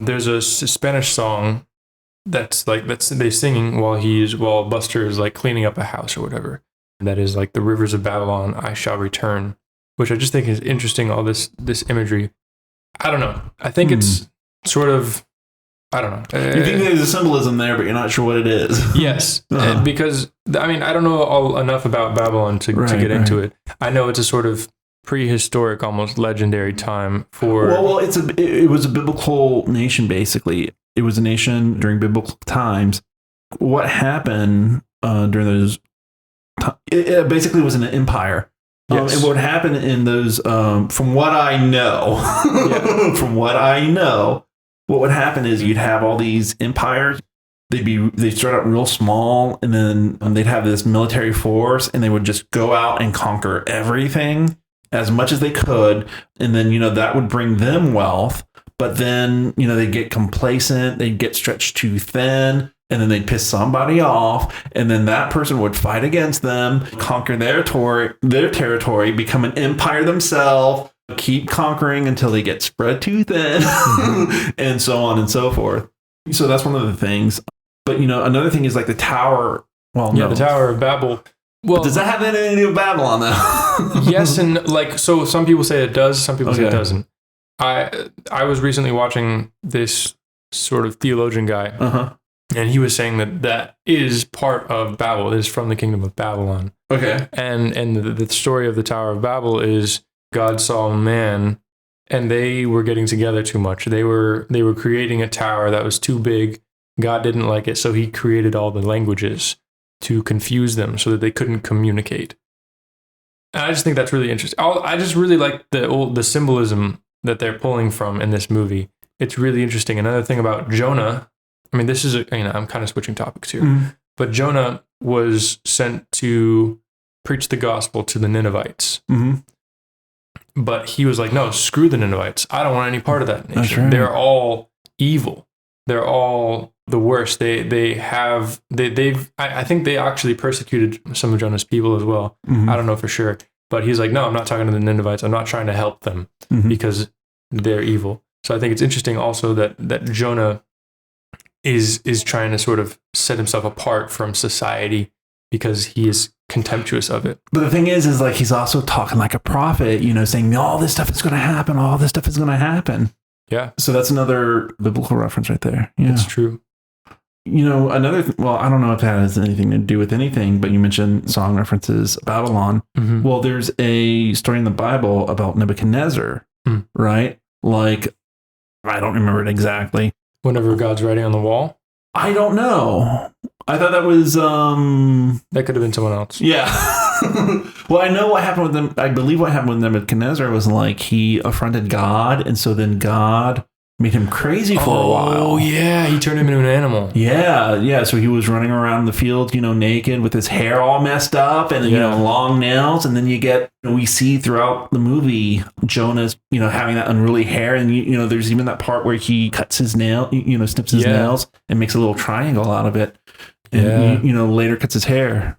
there's a Spanish song that's they singing while Buster is like cleaning up a house or whatever. That is like the rivers of Babylon, I shall return. Which I just think is interesting, all this imagery. I don't know. I think it's sort of, I don't know. You think there's a symbolism there, but you're not sure what it is. Yes. Because, I don't know enough about Babylon to get into it. I know it's a sort of prehistoric, almost legendary time for... Well, it was a biblical nation, basically. It was a nation during biblical times. What happened during those... It basically was an empire. Yes. And what happened in those, from what I know, what would happen is you'd have all these empires. They'd start out real small, and then they'd have this military force, and they would just go out and conquer everything as much as they could. And then, that would bring them wealth. But then, they'd get complacent, they'd get stretched too thin. And then they'd piss somebody off, and then that person would fight against them, conquer their territory, become an empire themselves, keep conquering until they get spread too thin, and so on and so forth. So that's one of the things. But, another thing is like the Tower. Well, no. The Tower of Babel. Well, but does that have anything to do with Babylon, though? Yes, and so some people say it does, some people say it doesn't. I was recently watching this sort of theologian guy. Uh-huh. And he was saying that is part of Babel. It is from the kingdom of Babylon. Okay. And the story of the Tower of Babel is God saw man, and they were getting together too much. They were creating a tower that was too big. God didn't like it, so he created all the languages to confuse them so that they couldn't communicate. And I just think that's really interesting. I just really like the symbolism that they're pulling from in this movie. It's really interesting. Another thing about Jonah. This is, I'm kind of switching topics here, but Jonah was sent to preach the gospel to the Ninevites. Mm-hmm. But he was like, no, screw the Ninevites. I don't want any part of that nation. Right. They're all evil. They're all the worst. They've I think they actually persecuted some of Jonah's people as well. Mhm. I don't know for sure, but he's like, no, I'm not talking to the Ninevites. I'm not trying to help them Mhm. because they're evil. So I think it's interesting also that Jonah is trying to sort of set himself apart from society because he is contemptuous of it. But the thing is like he's also talking like a prophet, saying all this stuff is going to happen. All this stuff is going to happen. Yeah. So that's another biblical reference right there. Yeah. It's true. Well, I don't know if that has anything to do with anything, but you mentioned song references, Babylon. Mhm. Well, there's a story in the Bible about Nebuchadnezzar, right? Like, I don't remember it exactly. Whenever God's writing on the wall, I don't know. I thought that was, that could have been someone else. yeah. Well, I know what happened with them. I believe what happened with Nebuchadnezzar was like he affronted God, and so then God made him crazy for a while. Oh yeah, he turned him into an animal. Yeah. So he was running around the field, naked with his hair all messed up and, long nails. And then we see throughout the movie, Jonah's, having that unruly hair. And, there's even that part where he cuts his nail, snips his nails and makes a little triangle out of it. And, later cuts his hair.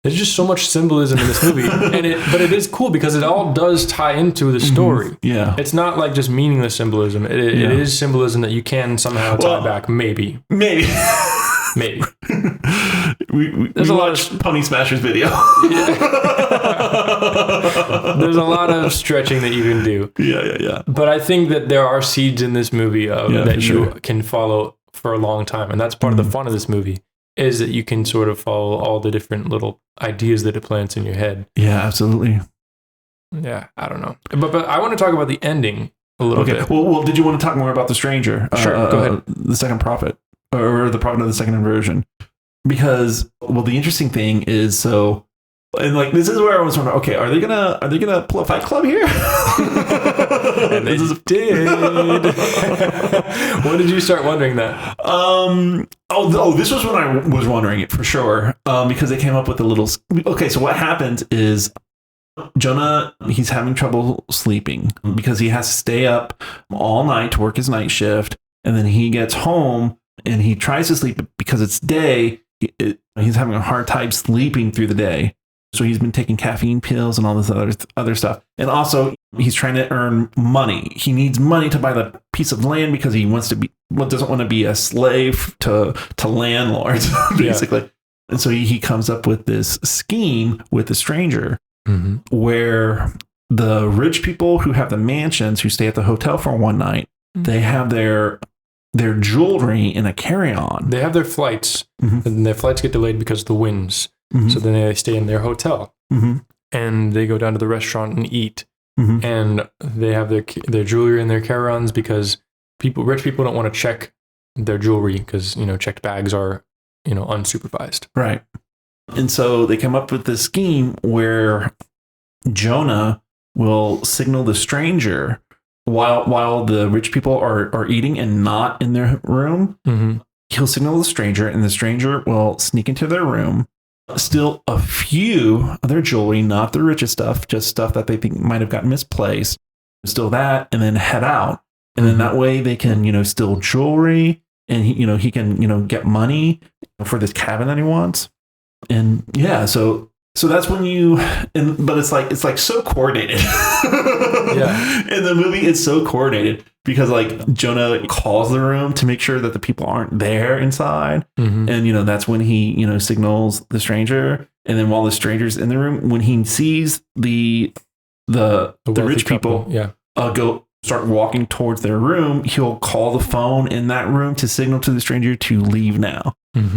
There's just so much symbolism in this movie, but it is cool because it all does tie into the story. Mm-hmm. Yeah, it's not like just meaningless symbolism. It is symbolism that you can somehow tie back. Maybe. we There's a lot of Pony Smashers video. There's a lot of stretching that you can do. Yeah. But I think that there are seeds in this movie that you can follow for a long time, and that's part of the fun of this movie. Is that you can sort of follow all the different little ideas that it plants in your head. Yeah, absolutely. Yeah, I don't know. But I want to talk about the ending a little bit. Well, did you want to talk more about the stranger? Sure, go ahead. The second prophet, or the prophet of the second inversion. Because, the interesting thing is, this is where I was wondering, okay, are they gonna pull a Fight Club here? And they did. When did you start wondering that? This was when I was wondering it for sure. Because they came up with a little. Okay, so what happens is Jonah, he's having trouble sleeping because he has to stay up all night to work his night shift, and then he gets home and he tries to sleep because it's day. He's having a hard time sleeping through the day. So he's been taking caffeine pills and all this other stuff. And also he's trying to earn money. He needs money to buy the piece of land because he doesn't want to be a slave to landlords, basically. Yeah. And so he comes up with this scheme with the stranger where the rich people who have the mansions, who stay at the hotel for one night, they have their jewelry in a carry-on. They have their flights, and their flights get delayed because of the winds. So then they stay in their hotel, and they go down to the restaurant and eat, and they have their jewelry in their carry-ons because rich people don't want to check their jewelry because checked bags are unsupervised. Right. And so they come up with this scheme where Jonah will signal the stranger while the rich people are eating and not in their room. He'll signal the stranger, and the stranger will sneak into their room, steal a few of their jewelry, not the richest stuff, just stuff that they think might have gotten misplaced, steal that, and then head out. And then that way they can, steal jewelry, and he can, get money for this cabin that he wants. And yeah, so that's when but it's like so coordinated. Yeah. In the movie, it's so coordinated because Jonah calls the room to make sure that the people aren't there inside. And, that's when he, signals the stranger. And then while the stranger's in the room, when he sees the rich people go start walking towards their room, he'll call the phone in that room to signal to the stranger to leave now.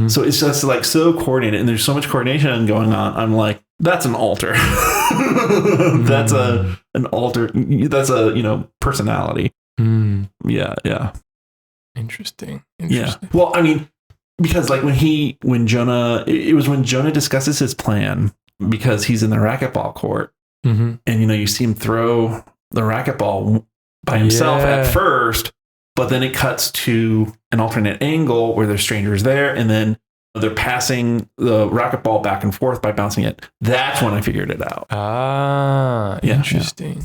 So it's just so coordinated, and there's so much coordination going on. I'm like, that's an altar. That's an altar. That's a personality. Yeah. Interesting. Yeah. Well, I mean, because when Jonah discusses his plan, because he's in the racquetball court, and you see him throw the racquetball by himself at first, but then it cuts to an alternate angle where there's strangers there, and then they're passing the racquetball back and forth by bouncing it. That's when I figured it out. Interesting.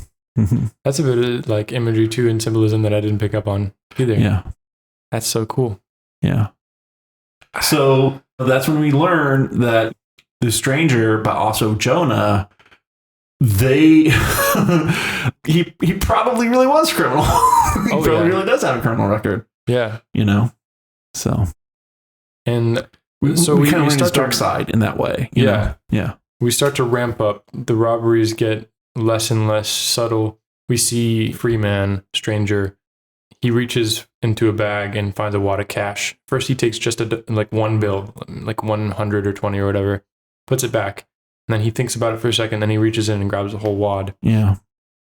That's a bit of imagery too and symbolism that I didn't pick up on either. Yeah. That's so cool. Yeah. So that's when we learn that the stranger, but also Jonah, he probably really was criminal. He probably really does have a criminal record. Yeah. So. And we kind of learn his dark side in that way. You know? Yeah. We start to ramp up. The robberies get less and less subtle. We see Freeman, stranger. He reaches into a bag and finds a wad of cash. First, he takes just one bill, like 100 or 20 or whatever, puts it back. And then he thinks about it for a second. Then he reaches in and grabs a whole wad. Yeah.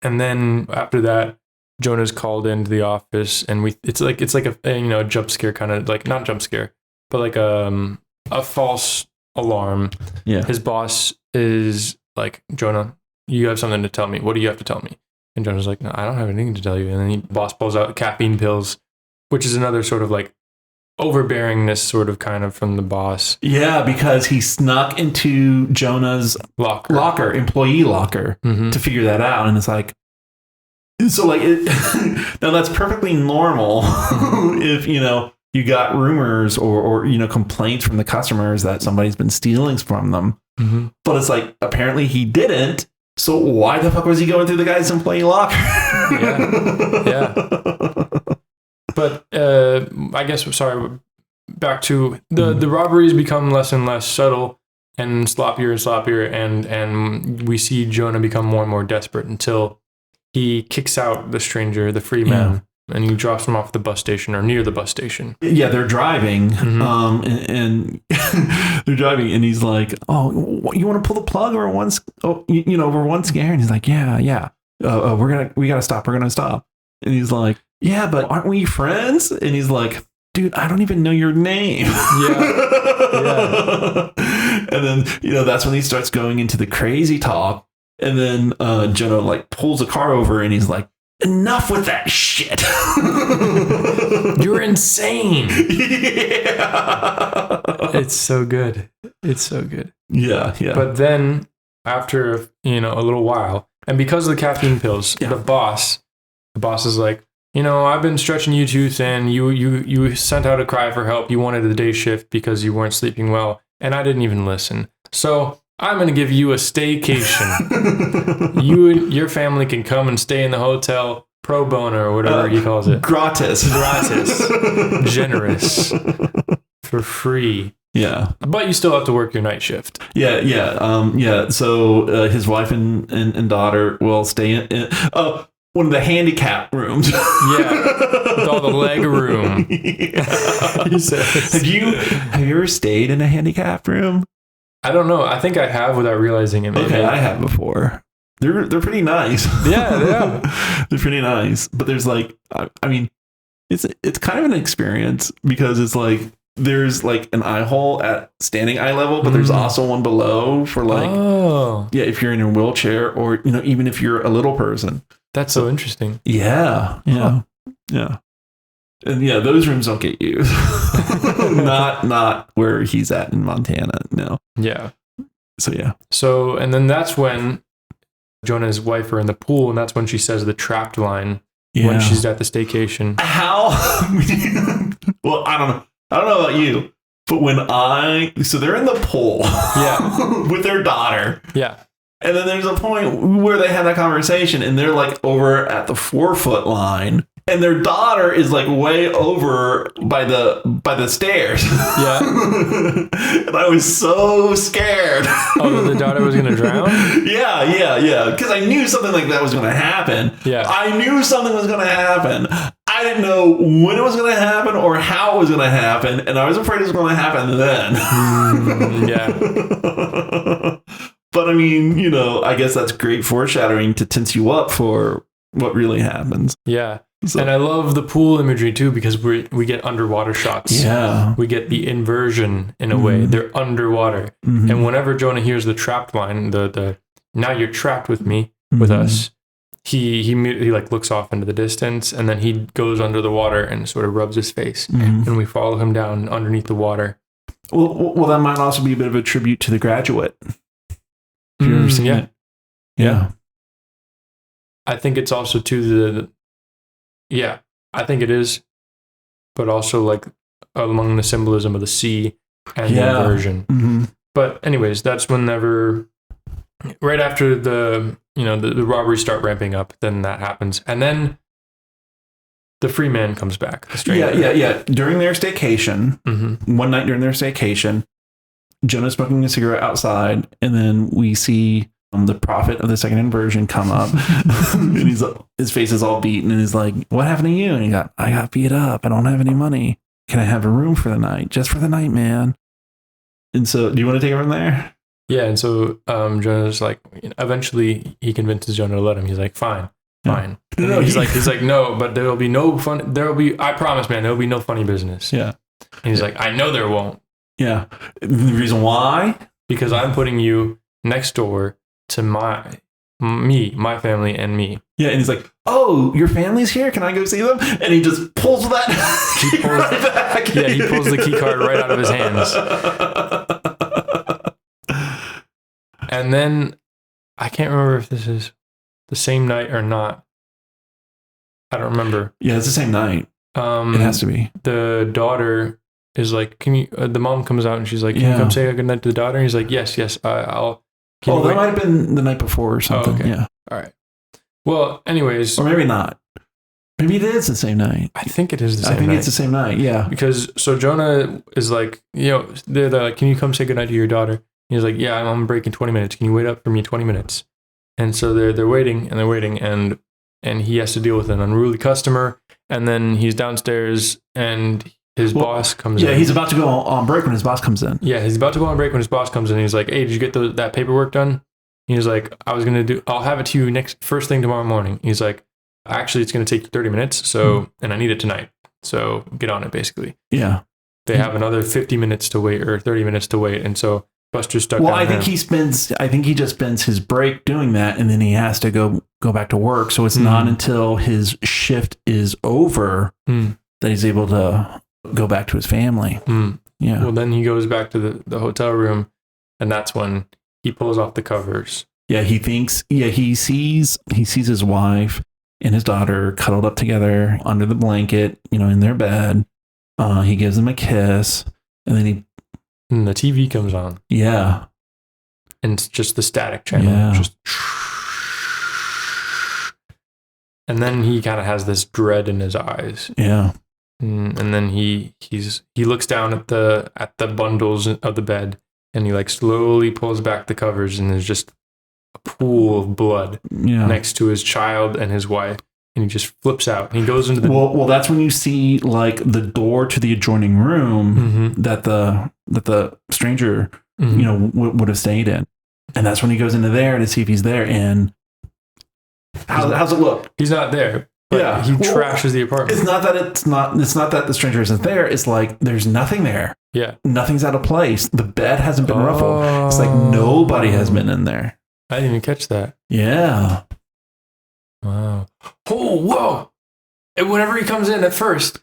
And then after that, Jonah's called into the office, and it's like a jump scare kind of, like, not jump scare, but like a false alarm. Yeah. His boss is like, Jonah, you have something to tell me. What do you have to tell me? And Jonah's like, no, I don't have anything to tell you. And then boss pulls out caffeine pills, which is another sort of like overbearingness sort of kind of from the boss. Yeah, because he snuck into Jonah's locker, employee locker, to figure that out. And it's like, so like, now that's perfectly normal if, you got rumors or complaints from the customers that somebody's been stealing from them. Mm-hmm. But it's like, apparently he didn't. So why the fuck was he going through the guy's employee locker? Yeah. But I guess, sorry, back to the robberies become less and less subtle and sloppier and sloppier. And we see Jonah become more and more desperate until he kicks out the stranger, the free man. And he drops him off the bus station or near the bus station. Yeah, they're driving. And they're driving, and he's like, "Oh, you want to pull the plug over one scare?" And he's like, "Yeah. We gotta stop. We're gonna stop." And he's like, "Yeah, but aren't we friends?" And he's like, "Dude, I don't even know your name." Yeah. And then that's when he starts going into the crazy talk, and then Jonah like pulls a car over, and he's like, "Enough with that shit. You're insane." Yeah. It's so good. Yeah. But then after, a little while, and because of the caffeine pills, the boss is like, I've been stretching you too thin. You sent out a cry for help. You wanted the day shift because you weren't sleeping well, and I didn't even listen. So I'm going to give you a staycation. You and your family can come and stay in the hotel pro bono or whatever he calls it. Gratis. Generous. For free. Yeah. But you still have to work your night shift. Yeah. So his wife and daughter will stay in one of the handicap rooms. Yeah. With all the leg room. Yeah. He says, Have you ever stayed in a handicap room? I don't know. I think I have without realizing it. Maybe. Okay, I have before. They're pretty nice. Yeah, they are. They're pretty nice. But there's like, I mean, it's kind of an experience because it's like there's like an eye hole at standing eye level, but there's also one below for like, if you're in a wheelchair or even if you're a little person. That's so interesting. Yeah. And those rooms don't get used. not where he's at in Montana. No. Yeah. So yeah. So, and then that's when Jonah and his wife are in the pool, and that's when she says the trapped line when she's at the staycation. How? Well, I don't know about you, but so they're in the pool. Yeah. With their daughter. Yeah. And then there's a point where they have that conversation and they're like over at the 4-foot line. And their daughter is like way over by the stairs. Yeah. And I was so scared. Oh, that the daughter was going to drown? Yeah. Because I knew something like that was going to happen. Yeah. I knew something was going to happen. I didn't know when it was going to happen or how it was going to happen. And I was afraid it was going to happen then. Yeah. But I mean, I guess that's great foreshadowing to tense you up for what really happens. Yeah. So. And I love the pool imagery too, because we get underwater shots. Yeah. We get the inversion in a way. They're underwater. Mm-hmm. And whenever Jonah hears the trapped line, the now you're trapped with me, with us, he like looks off into the distance, and then he goes under the water and sort of rubs his face. Mm-hmm. And we follow him down underneath the water. Well, that might also be a bit of a tribute to The Graduate. If you ever seen it. Yeah. I think it's also to I think it is, but also like among the symbolism of the sea and the inversion. Mm-hmm. But anyways, that's whenever, right after the robberies start ramping up, then that happens. And then the free man comes back. The stranger. Yeah. During their staycation, one night during their staycation, Jonah's smoking a cigarette outside, and then we see the prophet of the second inversion come up, and his face is all beaten, and he's like, "What happened to you?" And I got beat up. I don't have any money. Can I have a room for the night? Just for the night, man. And so, do you want to take it from there? Yeah, and so Jonah's like, eventually he convinces Jonah to let him. He's like, fine. No, he's like, no, but there will be no fun. I promise, man, there will be no funny business. Yeah. And he's like, I know there won't. Yeah. The reason why? Because I'm putting you next door to my family and me. Yeah, and he's like, oh, your family's here? Can I go see them? And he just pulls that he pulls, right back. Yeah, he pulls the key card right out of his hands. And then, I can't remember if this is the same night or not. I don't remember. Yeah, it's the same night. It has to be. The daughter is like, can you, the mom comes out and she's like, can you come say a good night to the daughter? And he's like, yes, I'll. That might have been the night before or something. Oh, okay. Yeah. All right. Well, anyways. Or maybe not. Maybe it is the same night. I think it is the same night. I think it's the same night, yeah. Because, so Jonah is like, they're like, can you come say goodnight to your daughter? He's like, yeah, I'm on break in 20 minutes. Can you wait up for me 20 minutes? And so they're waiting, and he has to deal with an unruly customer. And then he's downstairs, and his boss comes in. Yeah, he's about to go on break when his boss comes in. Yeah, he's about to go on break when his boss comes in. He's like, hey, did you get that paperwork done? He's like, I'll have it to you first thing tomorrow morning. He's like, actually, it's going to take you 30 minutes, and I need it tonight. So get on it, basically. Yeah. They have another 50 minutes to wait or 30 minutes to wait. And so Buster's stuck. Well, I think he just spends his break doing that, and then he has to go back to work. So it's not until his shift is over that he's able to go back to his family. Yeah. Well, then he goes back to the hotel room, and that's when he pulls off the covers. Yeah, he sees his wife and his daughter cuddled up together under the blanket, in their bed. He gives them a kiss, and then and the TV comes on. Yeah. And it's just the static channel. Yeah. And then he kind of has this dread in his eyes. Yeah. And then he looks down at the bundles of the bed, and he like slowly pulls back the covers, and there's just a pool of blood next to his child and his wife. And he just flips out. And he goes into the... Well, that's when you see like the door to the adjoining room that the stranger, would have stayed in. And that's when he goes into there to see if he's there. And how's it look? He's not there. But he trashes the apartment. It's not that the stranger isn't there. It's like there's nothing there. Yeah. Nothing's out of place. The bed hasn't been ruffled. It's like nobody has been in there. I didn't even catch that. Yeah. Wow. Oh, whoa. And whenever he comes in at first,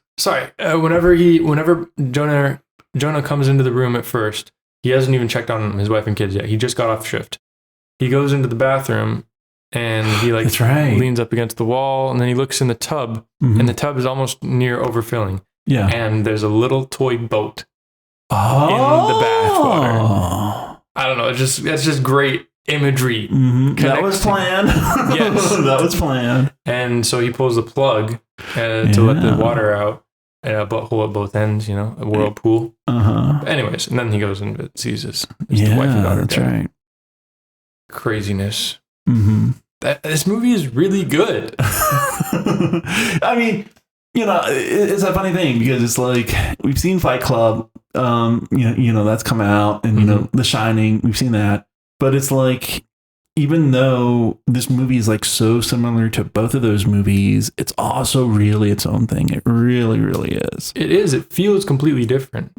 whenever Jonah comes into the room at first, he hasn't even checked on his wife and kids yet. He just got off shift. He goes into the bathroom and he leans up against the wall, and then he looks in the tub, and the tub is almost near overfilling. Yeah. And there's a little toy boat in the bath water. I don't know. It's just great imagery. That was planned. Yes. That was planned. And so he pulls the plug to let the water out, a hole at both ends, a whirlpool. Anyways, and then he goes and sees his wife and daughter. That's right. Craziness. This movie is really good. I mean, it's a funny thing because it's like we've seen Fight Club, that's come out, and The Shining, we've seen that. But it's like, even though this movie is like so similar to both of those movies, it's also really its own thing. It really, really is. It is. It feels completely different.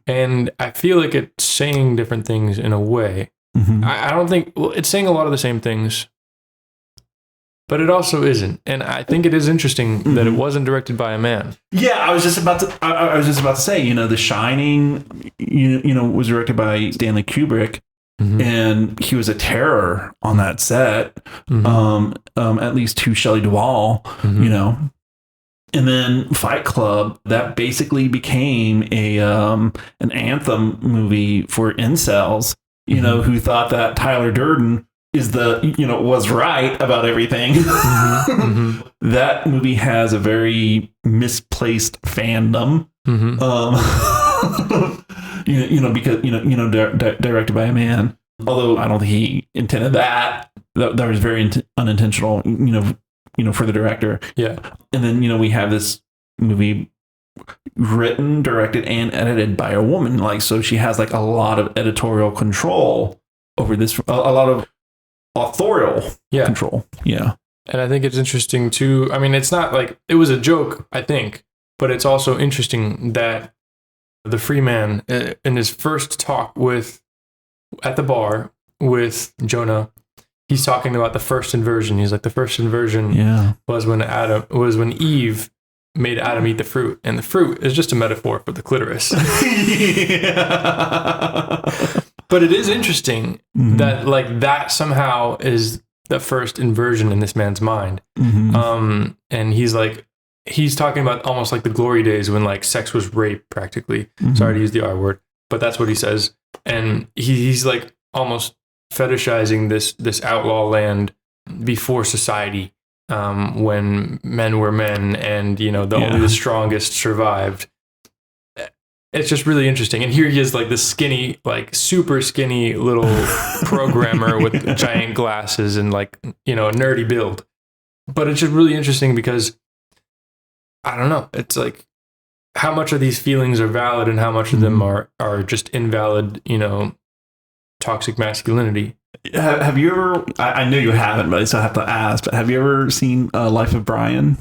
And I feel like it's saying different things in a way. I don't think, it's saying a lot of the same things, but it also isn't. And I think it is interesting that it wasn't directed by a man. Yeah, I was just about to say, The Shining, was directed by Stanley Kubrick. And he was a terror on that set, at least to Shelley Duvall, And then Fight Club, that basically became a an anthem movie for incels, who thought that Tyler Durden was right about everything. That movie has a very misplaced fandom. Because directed by a man. Although I don't think he intended that. That was very unintentional. For the director. Yeah. And then we have this movie written, directed, and edited by a woman. Like, so she has like a lot of editorial control over this. A lot of authorial control. Yeah. And I think it's interesting too. I mean, it's not like it was a joke, I think, but it's also interesting that the free man in his first talk at the bar with Jonah, he's talking about the first inversion. He's like, the first inversion was when Eve made Adam eat the fruit, and the fruit is just a metaphor for the clitoris. But it is interesting that like that somehow is the first inversion in this man's mind. And he's talking about almost like the glory days when like sex was rape practically. Sorry to use the R word, but that's what he says. And he's like almost fetishizing this outlaw land before society, when men were men and only the strongest survived. It's just really interesting. And here he is, like this skinny, like super skinny little programmer with giant glasses and like a nerdy build. But it's just really interesting because I don't know, it's like how much of these feelings are valid and how much of them are just invalid, toxic masculinity. Have you ever, I know you haven't, but I still have to ask, but have you ever seen Life of Brian?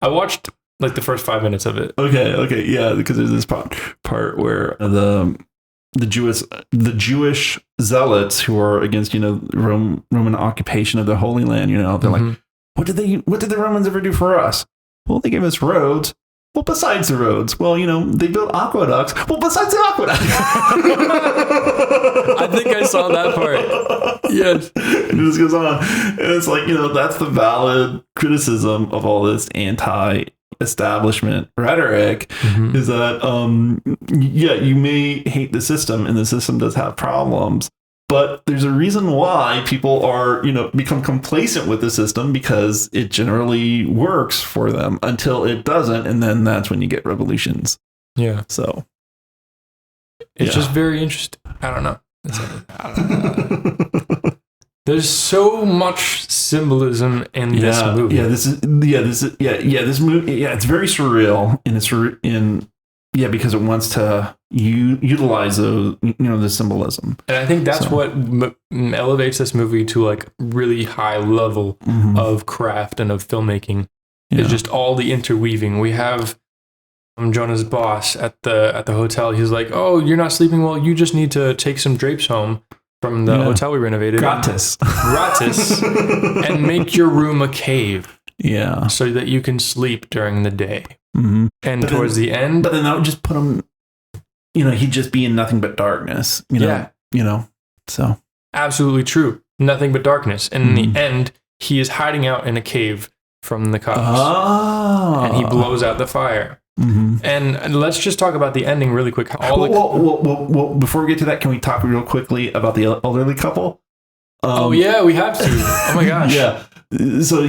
I watched like the first 5 minutes of it. Okay, yeah, because there's this part where the Jewish zealots who are against Roman occupation of the Holy Land, they're like, what did the Romans ever do for us? Well, they gave us roads. Well, besides the roads, they built aqueducts. Well, besides the aqueduct. I think I saw that part. Yes. It just goes on. And it's like, that's the valid criticism of all this anti-establishment rhetoric is that, you may hate the system and the system does have problems. But there's a reason why people are, become complacent with the system, because it generally works for them until it doesn't. And then that's when you get revolutions. Yeah. So it's just very interesting. I don't know. There's so much symbolism in this movie. This movie. Yeah. It's very surreal, and it's because it wants to utilize the symbolism. And I think that's what elevates this movie to like really high level of craft and of filmmaking. It's just all the interweaving. We have Jonah's boss at the hotel. He's like, "Oh, you're not sleeping well. You just need to take some drapes home from the hotel we renovated. Gratis. And make your room a cave. Yeah. So that you can sleep during the day." And but towards the end, but then that would just put him, he'd just be in nothing but darkness, so absolutely true. Nothing but darkness. And in the end, he is hiding out in a cave from the cops, and he blows out the fire. And let's just talk about the ending really quick. Well, before we get to that, can we talk real quickly about the elderly couple? We have to. Oh my gosh. So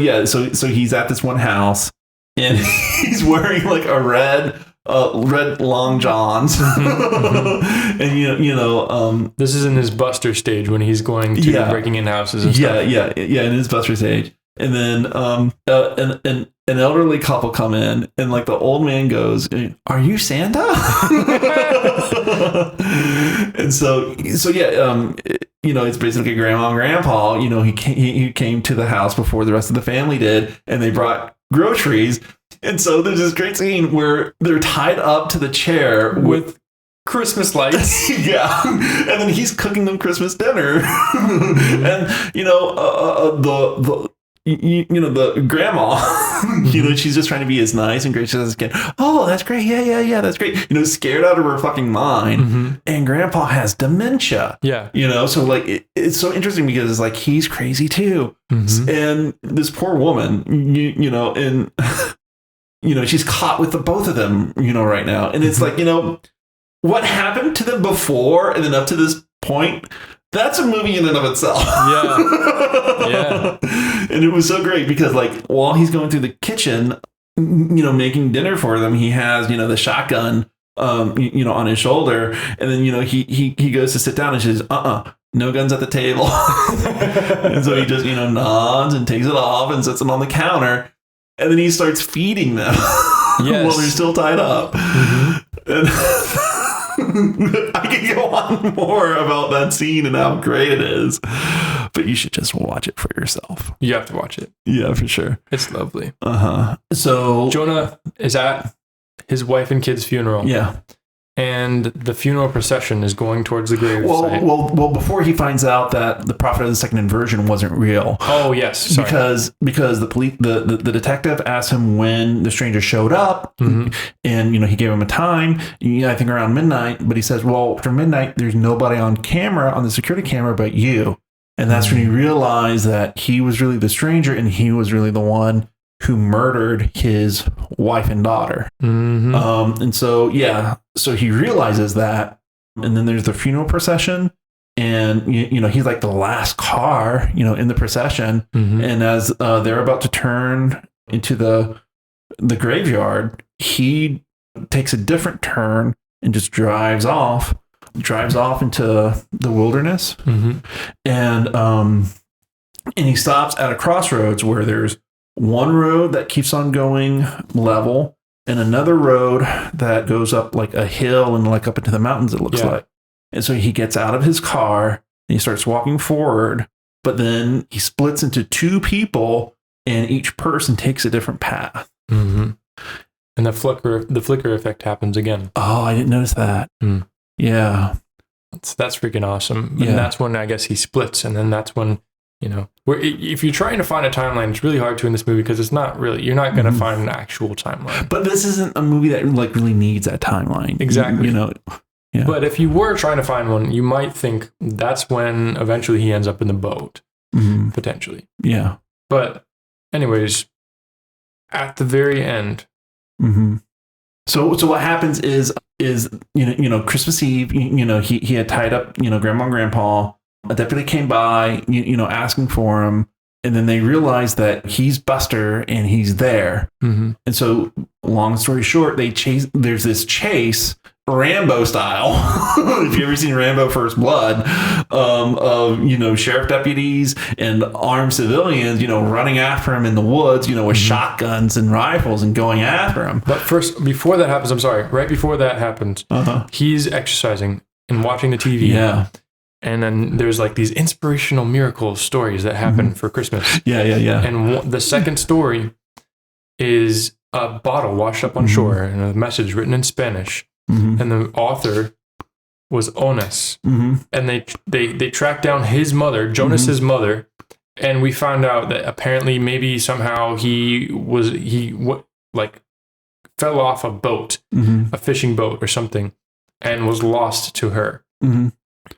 he's at this one house. And he's wearing like a red long johns, and this is in his Buster stage when he's going to breaking in houses and stuff. In his Buster stage, and then an elderly couple come in, and like the old man goes, "Are you Santa?" And so it's basically grandma and grandpa. He came to the house before the rest of the family did, and they brought groceries. And so there's this great scene where they're tied up to the chair with Christmas lights. And then he's cooking them Christmas dinner. And the grandma, she's just trying to be as nice and gracious as can. Oh, that's great. Yeah, that's great. Scared out of her fucking mind. And grandpa has dementia. Yeah. So like it's so interesting because it's like he's crazy too. And this poor woman, and she's caught with the both of them, right now. And it's like, what happened to them before and then up to this point, that's a movie in and of itself. Yeah. And it was so great because like while he's going through the kitchen, making dinner for them, he has, the shotgun, on his shoulder. And then, he goes to sit down and says, no guns at the table. And so he just, nods and takes it off and sets it on the counter. And then he starts feeding them while they're still tied up. And I could go on more about that scene and how great it is, but you should just watch it for yourself. You have to watch it. Yeah, for sure. It's lovely. So Jonah is at his wife and kid's funeral. Yeah. And the funeral procession is going towards the grave site. Well, before he finds out that the prophet of the second inversion wasn't real. Oh, yes. Sorry. Because the police, the detective asked him when the stranger showed up, and he gave him a time. I think around midnight. But he says, "Well, after midnight, there's nobody on camera on the security camera but you." And that's when he realized that he was really the stranger, and he was really the one who murdered his wife and daughter. And so, so he realizes that. And then there's the funeral procession. And, he's like the last car, in the procession. And as they're about to turn into the graveyard, he takes a different turn and just drives off into the wilderness. And he stops at a crossroads where there's one road that keeps on going level and another road that goes up like a hill and like up into the mountains, it looks like. And so he gets out of his car and he starts walking forward, but then he splits into two people and each person takes a different path. And the flicker effect happens again. Oh, I didn't notice that. Yeah. That's freaking awesome. And that's when I guess he splits. And then that's when, if you're trying to find a timeline, it's really hard to in this movie because it's not really, you're not going to find an actual timeline. But this isn't a movie that like really needs that timeline. Exactly. But if you were trying to find one, you might think that's when eventually he ends up in the boat, potentially. Yeah. But anyways, at the very end. So what happens is Christmas Eve, he had tied up, grandma and grandpa. A deputy came by, asking for him. And then they realize that he's Buster and he's there. And so long story short, there's this chase, Rambo style. If you've ever seen Rambo First Blood, of, sheriff deputies and armed civilians, running after him in the woods, with shotguns and rifles and going after him. But first, before that happens, right before that happens, he's exercising and watching the TV. Yeah. And then there's like these inspirational miracle stories that happen for Christmas. Yeah. And the second story is a bottle washed up on shore and a message written in Spanish. And the author was Ones. And they tracked down his mother, Jonas's mother. And we found out that apparently maybe somehow he fell off a boat, a fishing boat or something, and was lost to her.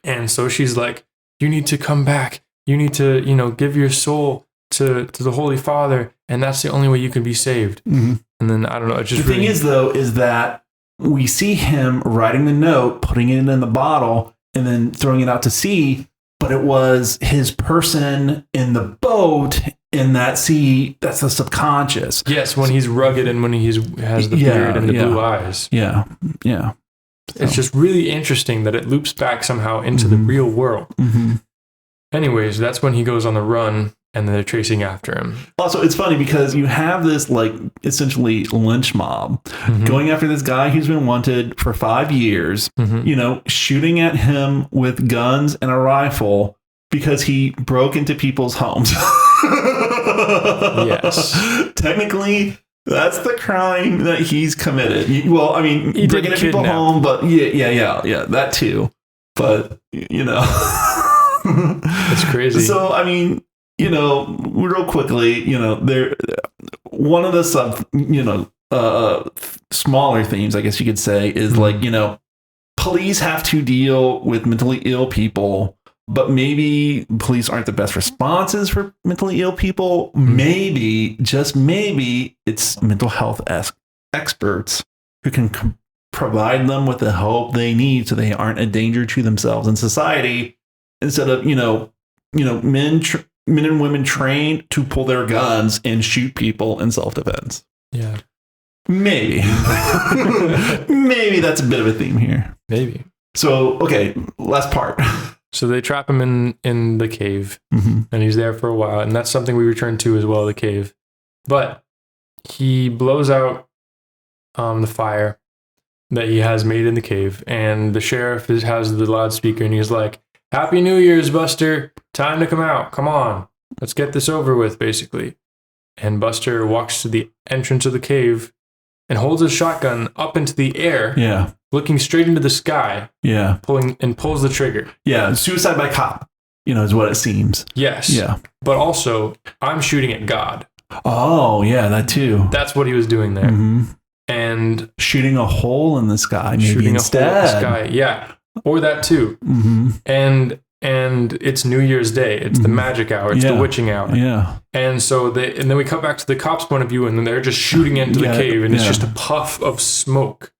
And so she's like, you need to come back. You need to, give your soul to the Holy Father. And that's the only way you can be saved. And then, I don't know. It's just the thing is, though, is that we see him writing the note, putting it in the bottle, and then throwing it out to sea. But it was his person in the boat in that sea. That's the subconscious. Yes, when he's rugged and when he has the beard and the blue eyes. Yeah. It's just really interesting that it loops back somehow into the real world. Anyways, that's when he goes on the run and they're chasing after him. Also, it's funny because you have this like essentially lynch mob going after this guy who's been wanted for 5 years, shooting at him with guns and a rifle because he broke into people's homes. Yes. Technically, that's the crime that he's committed. Well, I mean, he bringing people home, but yeah, that too. But, it's crazy. So, I mean, real quickly, there, one of the smaller themes, I guess you could say, is like, police have to deal with mentally ill people, but maybe police aren't the best responses for mentally ill people. Maybe, just maybe, it's mental health-esque experts who can provide them with the help they need so they aren't a danger to themselves and society, instead of men and women trained to pull their guns and shoot people in self-defense. Yeah. Maybe. Maybe that's a bit of a theme here. Maybe. So, okay, last part. So they trap him in the cave, and he's there for a while, and that's something we return to as well, the cave. But he blows out the fire that he has made in the cave, and the sheriff has the loudspeaker, and he's like, "Happy New Year's, Buster. Time to come out. Come on. Let's get this over with," basically. And Buster walks to the entrance of the cave and holds his shotgun up into the air. Yeah. Looking straight into the sky. Yeah. Pulls the trigger. Yeah. Suicide by cop, is what it seems. Yes. Yeah. But also, I'm shooting at God. Oh, yeah, that too. That's what he was doing there. And shooting a hole in the sky, maybe shooting instead. A hole in the sky. Yeah. Or that too. And it's New Year's Day. It's the magic hour. It's the witching hour. Yeah. And so then we cut back to the cops' point of view, and then they're just shooting into the cave, and it's just a puff of smoke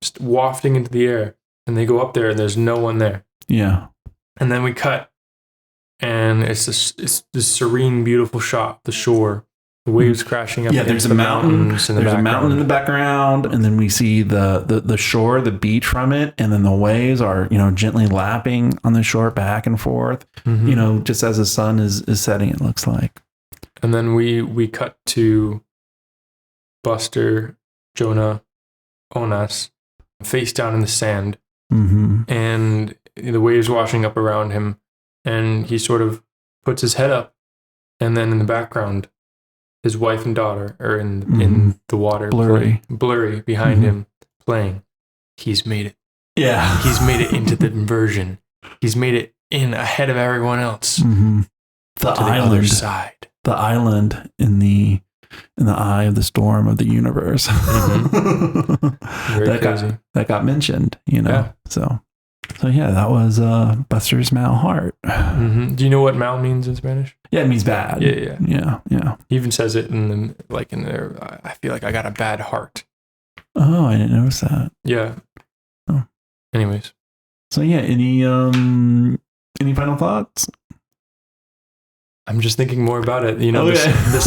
just wafting into the air. And they go up there, and there's no one there. Yeah. And then we cut, and it's this serene, beautiful shot, the shore, the waves crashing up. Yeah, there's a mountain. There's a mountain in the background, and then we see the shore, the beach from it, and then the waves are gently lapping on the shore back and forth. Just as the sun is setting, it looks like. And then we cut to Buster, Jonah, Onas, face down in the sand, and the waves washing up around him, and he sort of puts his head up, and then in the background, his wife and daughter are in the water, blurry behind him, playing. He's made it. Yeah, he's made it into the inversion. He's made it in ahead of everyone else. The other side, the island in the eye of the storm of the universe. Very crazy. That got mentioned. So yeah, that was Buster's Malheart. Do you know what mal means in Spanish? Yeah, it means bad. Yeah. He even says it in there. I feel like I got a bad heart. Oh, I didn't notice that. Yeah. Oh. Anyways. So yeah, any final thoughts? I'm just thinking more about it. The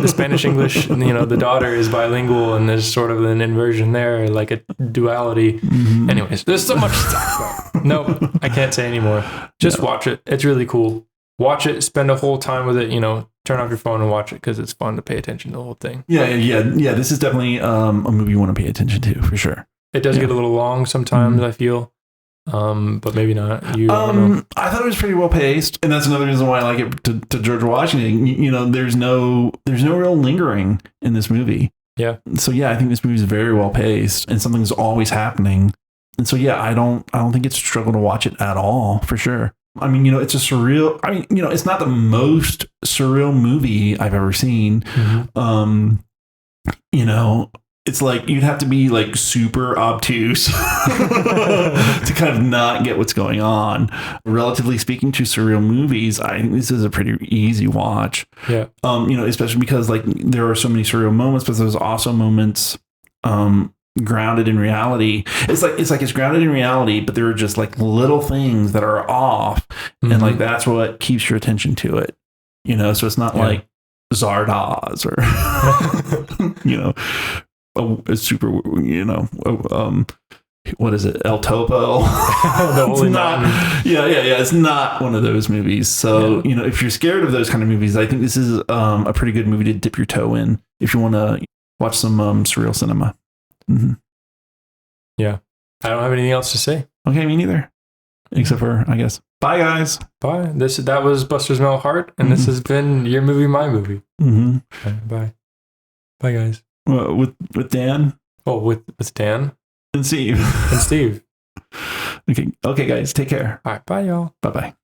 Spanish English. The daughter is bilingual, and there's sort of an inversion there, like a duality. Anyways, there's so much to talk about. No, I can't say anymore. Just watch it. It's really cool. Watch it. Spend a whole time with it. Turn off your phone and watch it because it's fun to pay attention to the whole thing. Yeah. This is definitely a movie you want to pay attention to for sure. It does get a little long sometimes. I feel. But maybe not. I thought it was pretty well paced, and that's another reason why I like it to George Washington. There's no real lingering in this movie. Yeah. So yeah, I think this movie is very well paced, and something's always happening. And so yeah, I don't think it's a struggle to watch it at all, for sure. I mean, it's a surreal. I mean, it's not the most surreal movie I've ever seen. It's like you'd have to be like super obtuse to kind of not get what's going on. Relatively speaking to surreal movies, I think this is a pretty easy watch. Yeah. Especially because like there are so many surreal moments, but there's also moments grounded in reality. It's grounded in reality, but there are just like little things that are off, and like that's what keeps your attention to it. So it's not like Zardoz or a super, what is it? El Topo. It's not, it's not one of those movies. So, if you're scared of those kind of movies, I think this is a pretty good movie to dip your toe in if you want to watch some surreal cinema. Yeah. I don't have anything else to say. Okay, me neither. Except for, I guess. Bye, guys. Bye. That was Buster's Malheart, and this has been Your Movie, My Movie. Okay, bye. Bye, guys. With Dan? Oh, with Dan? And Steve. And Steve. Okay, guys, take care. All right, bye, y'all. Bye-bye.